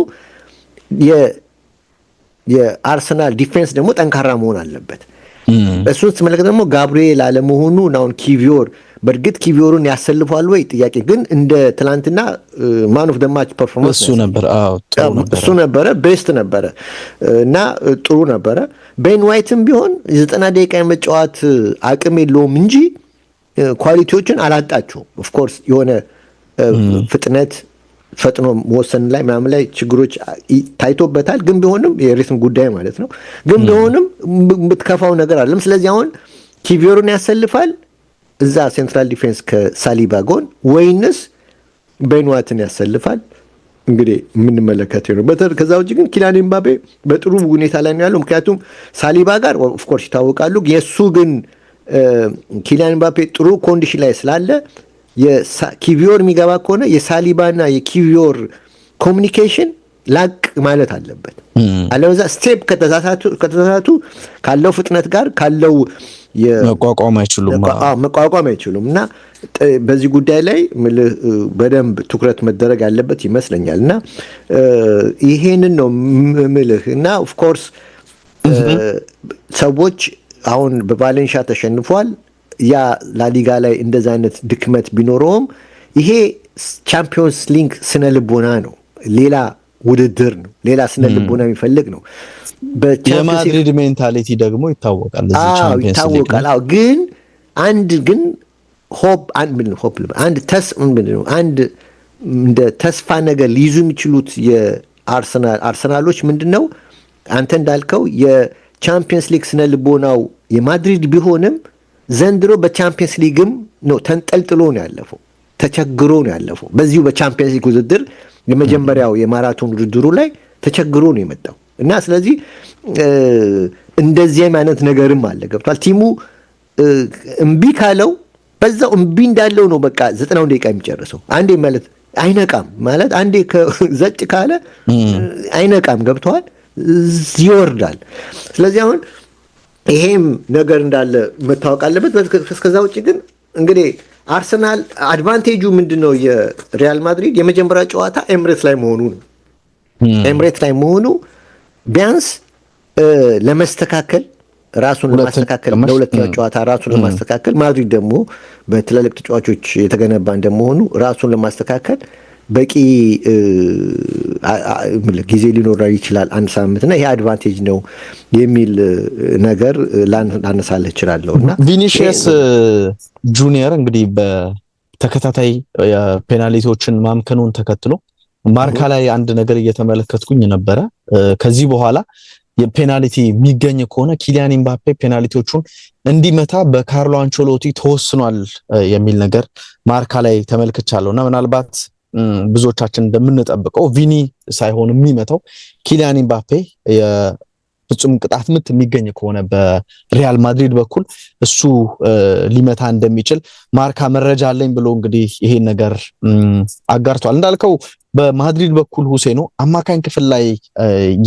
የአርሰናል ዲፌንስ ደግሞ ጠንካራ መሆን አለበት። እሱን ስትመለከት ደግሞ ጋብሪኤል አለመሆኑ አሁን ኪቪዮር በእርግጥ ኪቪዮርን ያሰልፏል ወይ ጥያቄ፣ ግን እንደ ትላንትና ማን ኦፍ ደ ማች ፐርፎርማንስ እሱ ነበረ፣ ቤስት ነበረ እና ጥሩ ነበረ። ቤን ዋይትም ቢሆን 90 ደቂቃ የመጫወት አቅም የለውም እንጂ ኳሊቲዎችን አላጣቸውም። ኦፍኮርስ የሆነ ፍጥነት ፈጥኖ መወሰን ላይ ምናምን ላይ ችግሮች ታይቶበታል። ግን ቢሆንም የሪትም ጉዳይ ማለት ነው። ግን ቢሆንም የምትከፋው ነገር አለም። ስለዚህ አሁን ኪቪዮርን ያሰልፋል እዛ ሴንትራል ዲፌንስ ከሳሊባ ጎን ወይንስ ቤን ዋይትን ያሰልፋል? እንግዲህ የምንመለከተው ነው። ከዛ ውጭ ግን ኪሊያን ኤምባፔ በጥሩ ሁኔታ ላይ ነው ያለው። ምክንያቱም ሳሊባ ጋር ኦፍኮርስ ይታወቃሉ። የእሱ ግን ኪሊያን ኤምባፔ ጥሩ ኮንዲሽን ላይ ስላለ ኪቪዮር የሚገባ ከሆነ የሳሊባና የኪቪዮር ኮሚኒኬሽን ላቅ ማለት አለበት። አለበዛ ስቴፕ ከተሳሳቱ ካለው ፍጥነት ጋር ካለው መቋቋም አይችሉም እና በዚህ ጉዳይ ላይ በደንብ ትኩረት መደረግ ያለበት ይመስለኛል እና ይሄንን ነው ምልህ እና ኦፍ ኮርስ ሰዎች አሁን በቫሌንሺያ ተሸንፏል። ያ ላሊጋ ላይ እንደዛ አይነት ድክመት ቢኖረውም ይሄ ቻምፒዮንስ ሊግ ስነ ልቦና ነው፣ ሌላ ውድድር ነው፣ ሌላ ስነ ልቦና የሚፈልግ ነው። የማድሪድ ሜንታሊቲ ደግሞ ይታወቃል። ግን አንድ እንደ ተስፋ ነገር ሊይዙ የሚችሉት የአርሰናሎች ምንድነው አንተ እንዳልከው የቻምፒየንስ ሊግ ስነ ልቦናው የማድሪድ ቢሆንም ዘንድሮ በቻምፒየንስ ሊግም ነው ተንጠልጥሎ ነው ያለፈው፣ ተቸግሮ ነው ያለፈው። በዚሁ በቻምፒየንስ ሊግ ውድድር የመጀመሪያው የማራቶን ውድድሩ ላይ ተቸግሮ ነው የመጣው እና ስለዚህ እንደዚህ አይነት ነገርም አለ። ገብቷል። ቲሙ እምቢ ካለው በዛው እምቢ እንዳለው ነው በቃ 90 ደቂቃ የሚጨርሰው። አንዴ ማለት አይነቃም ማለት አንዴ ዘጭ ካለ አይነቃም። ገብቷል። ይወርዳል። ስለዚህ አሁን ይሄም ነገር እንዳለ መታወቅ አለበት። እስከዛ ውጭ ግን እንግዲህ አርሰናል አድቫንቴጁ ምንድነው? የሪያል ማድሪድ የመጀመሪያ ጨዋታ ኤምሬትስ ላይ መሆኑ ነው። ኤምሬትስ ላይ መሆኑ ቢያንስ ለማስተካከል ራሱን ለማስተካከል ለሁለተኛው ጨዋታ ራሱን ለማስተካከል ማድሪድ ደግሞ በትላልቅ ተጫዋቾች የተገነባ እንደመሆኑ ራሱን ለማስተካከል በቂ ጊዜ ሊኖረው ይችላል፣ አንድ ሳምንትና ይሄ አድቫንቴጅ ነው የሚል ነገር ላነሳልህ እችላለሁና ቪኒሺየስ ጁኒየር እንግዲህ በተከታታይ ፔናልቲዎችን ማምከኑን ተከትሎ ማርካ ላይ አንድ ነገር እየተመለከትኩኝ ነበረ። ከዚህ በኋላ የፔናልቲ የሚገኝ ከሆነ ኪሊያን ኤምባፔ ፔናልቲዎቹን እንዲመታ በካርሎ አንቸሎቲ ተወስኗል የሚል ነገር ማርካ ላይ ተመልክቻለሁና ምናልባት ብዙዎቻችን እንደምንጠብቀው ቪኒ ሳይሆን የሚመታው ኪሊያን ኤምባፔ የፍጹም ቅጣት ምት የሚገኝ ከሆነ በሪያል ማድሪድ በኩል እሱ ሊመታ እንደሚችል ማርካ መረጃ አለኝ ብሎ እንግዲህ ይሄን ነገር አጋርቷል። እንዳልከው በማድሪድ በኩል ሁሴኖ አማካኝ ክፍል ላይ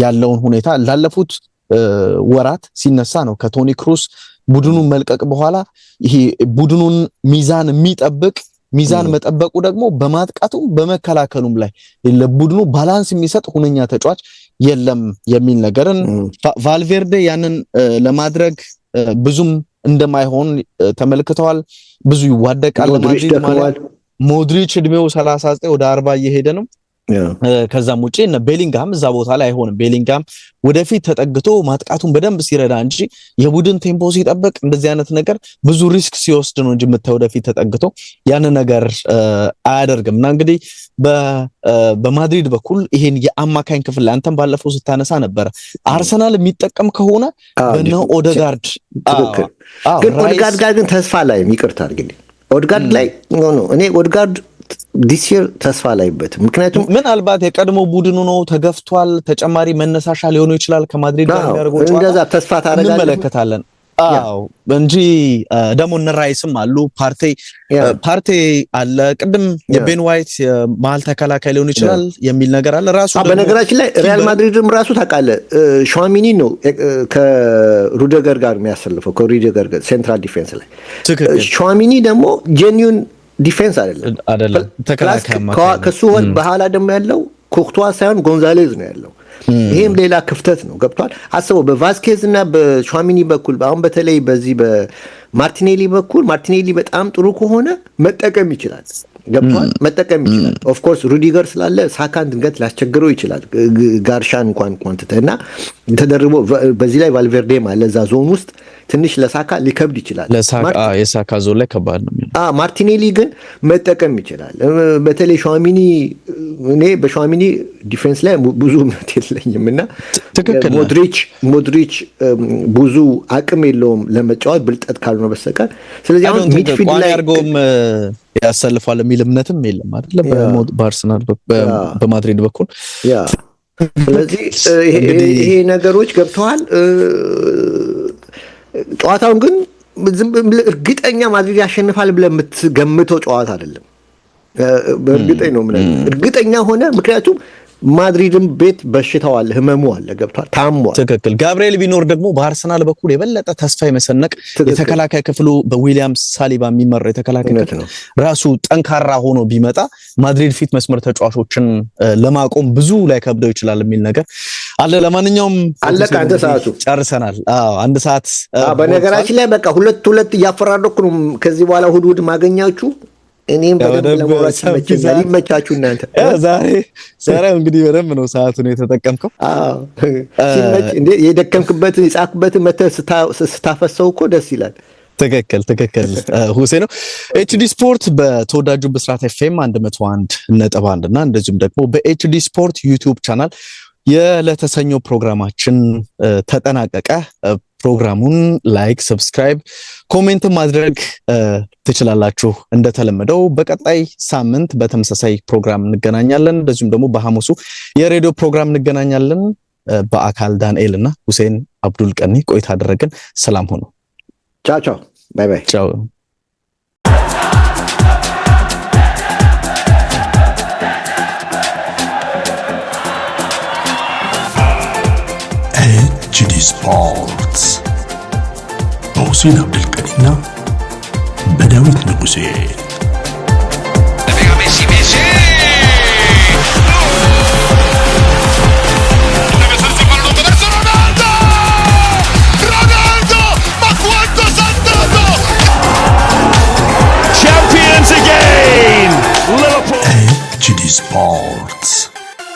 ያለውን ሁኔታ ላለፉት ወራት ሲነሳ ነው ከቶኒ ክሩስ ቡድኑን መልቀቅ በኋላ ይሄ ቡድኑን ሚዛን የሚጠብቅ ሚዛን መጠበቁ ደግሞ በማጥቃቱም በመከላከሉም ላይ ለቡድኑ ባላንስ የሚሰጥ ሁነኛ ተጫዋች የለም የሚል ነገርን ቫልቬርዴ ያንን ለማድረግ ብዙም እንደማይሆን ተመልክተዋል። ብዙ ይዋደቃል ለማድሪድ ማለት ሞድሪች እድሜው 39 ወደ 40 እየሄደ ነው። ከዛም ውጪ እነ ቤሊንጋም እዛ ቦታ ላይ አይሆንም። ቤሊንጋም ወደፊት ተጠግቶ ማጥቃቱን በደንብ ሲረዳ እንጂ የቡድን ቴምፖ ሲጠብቅ እንደዚህ አይነት ነገር ብዙ ሪስክ ሲወስድ ነው እንጂ መተው ወደፊት ተጠግቶ ያን ነገር አያደርግም። እና እንግዲህ በማድሪድ በኩል ይሄን የአማካኝ ክፍል አንተም ባለፈው ስታነሳ ነበር አርሰናል የሚጠቀም ከሆነ በነ ኦደጋርድ ግን ኦደጋርድ ጋር ግን ተስፋ ላይ ይቅርታ አድርግልኝ ኦደጋርድ ላይ ነው እኔ ኦደጋርድ ዲስ ይር ተስፋ ላይበት ምክንያቱም ምናልባት የቀድሞ ቡድኑ ነው ተገፍቷል። ተጨማሪ መነሳሻ ሊሆን ይችላል ከማድሪድ ጋር የሚያደርገው ጨዋታ እንደዛ ተስፋ ታረጋለህ እንመለከታለን። እንጂ ደግሞ እነራይስም አሉ ፓርቴ አለ ቅድም የቤን ዋይት መሀል ተከላካይ ሊሆን ይችላል የሚል ነገር አለ። ራሱ በነገራችን ላይ ሪያል ማድሪድም ራሱ ታውቃለህ ሸዋሚኒ ነው ከሩዲገር ጋር የሚያሰልፈው ከሩዲገር ጋር ሴንትራል ዲፌንስ ላይ ሸዋሚኒ ደግሞ ጄኒዩን ዲፌንስ አይደለም ተከላካይ ከሱ በኋላ ደግሞ ያለው ኮክቷ ሳይሆን ጎንዛሌዝ ነው ያለው። ይሄም ሌላ ክፍተት ነው። ገብቷል። አስበው በቫስኬዝ እና በሸዋሚኒ በኩል አሁን በተለይ በዚህ በማርቲኔሊ በኩል ማርቲኔሊ በጣም ጥሩ ከሆነ መጠቀም ይችላል። ገብቷል። መጠቀም ይችላል። ኦፍ ኮርስ ሩዲገር ስላለ ሳካን ድንገት ላስቸግረው ይችላል። ጋርሻን እንኳን ትተና ተደርቦ በዚህ ላይ ቫልቬርዴም አለ እዛ ዞን ውስጥ ትንሽ ለሳካ ሊከብድ ይችላል። የሳካ ዞን ላይ ከባድ ነው። ማርቲኔሊ ግን መጠቀም ይችላል። በተለይ ሸዋሚኒ እኔ በሸዋሚኒ ዲፌንስ ላይ ብዙ እምነት የለኝም እና ሞድሪች ብዙ አቅም የለውም ለመጫወት ብልጠት ካልሆነ በስተቀር። ስለዚህ አሁን ሚድፊልድ ላይ አድርገውም ያሰልፋል የሚል እምነትም የለም አይደለ በአርሰናል በማድሪድ በኩል ያ። ስለዚህ ይሄ ነገሮች ገብተዋል። ጨዋታውን ግን እርግጠኛ ማድሪድ ያሸንፋል ብለህ የምትገምተው ጨዋታ አይደለም። በእርግጠኝ ነው እርግጠኛ ሆነ ምክንያቱም ማድሪድም ቤት በሽታው አለ፣ ህመሙ አለ፣ ገብቷል፣ ታሟል። ትክክል። ጋብሪኤል ቢኖር ደግሞ በአርሰናል በኩል የበለጠ ተስፋ የመሰነቅ የተከላካይ ክፍሉ በዊሊያም ሳሊባ የሚመራ የተከላካይ ክፍሉ ራሱ ጠንካራ ሆኖ ቢመጣ ማድሪድ ፊት መስመር ተጫዋቾችን ለማቆም ብዙ ላይ ከብደው ይችላል የሚል ነገር አለ። ለማንኛውም አለቀ። አንተ ሰዓቱ ጨርሰናል። አንድ ሰዓት። በነገራችን ላይ በቃ ሁለት እያፈራረኩ ነው ከዚህ በኋላ እሑድ ማገኛችሁ። እኔም በደንብ ለማውራት ይመቻችሁ እናንተ። ዛሬ እንግዲህ በደንብ ነው ሰዓቱን የተጠቀምከው። ሲመች እንዴ የደከምክበትን የጻፍክበትን መተህ ስታፈሰው እኮ ደስ ይላል። ትክክል ሁሴ ነው። ኤችዲ ስፖርት በተወዳጁ ብስራት ኤፍኤም 101.1 እና እንደዚሁም ደግሞ በኤችዲ ስፖርት ዩቲዩብ ቻናል የለተሰኞ ፕሮግራማችን ተጠናቀቀ። ፕሮግራሙን ላይክ፣ ሰብስክራይብ፣ ኮሜንት ማድረግ ትችላላችሁ። እንደተለመደው በቀጣይ ሳምንት በተመሳሳይ ፕሮግራም እንገናኛለን። እንደዚሁም ደግሞ በሐሙሱ የሬዲዮ ፕሮግራም እንገናኛለን። በአካል ዳንኤል እና ሁሴን አብዱል ቀኒ ቆይታ አደረግን። ሰላም ሁኑ። ቻው። ባይ ባይ። ቻው። ኤችዲ ስፖርት በሁሴን አብዱልቀኒና በዳዊት ንጉሴ Champions again! Liverpool! ኤችዲ ስፖርት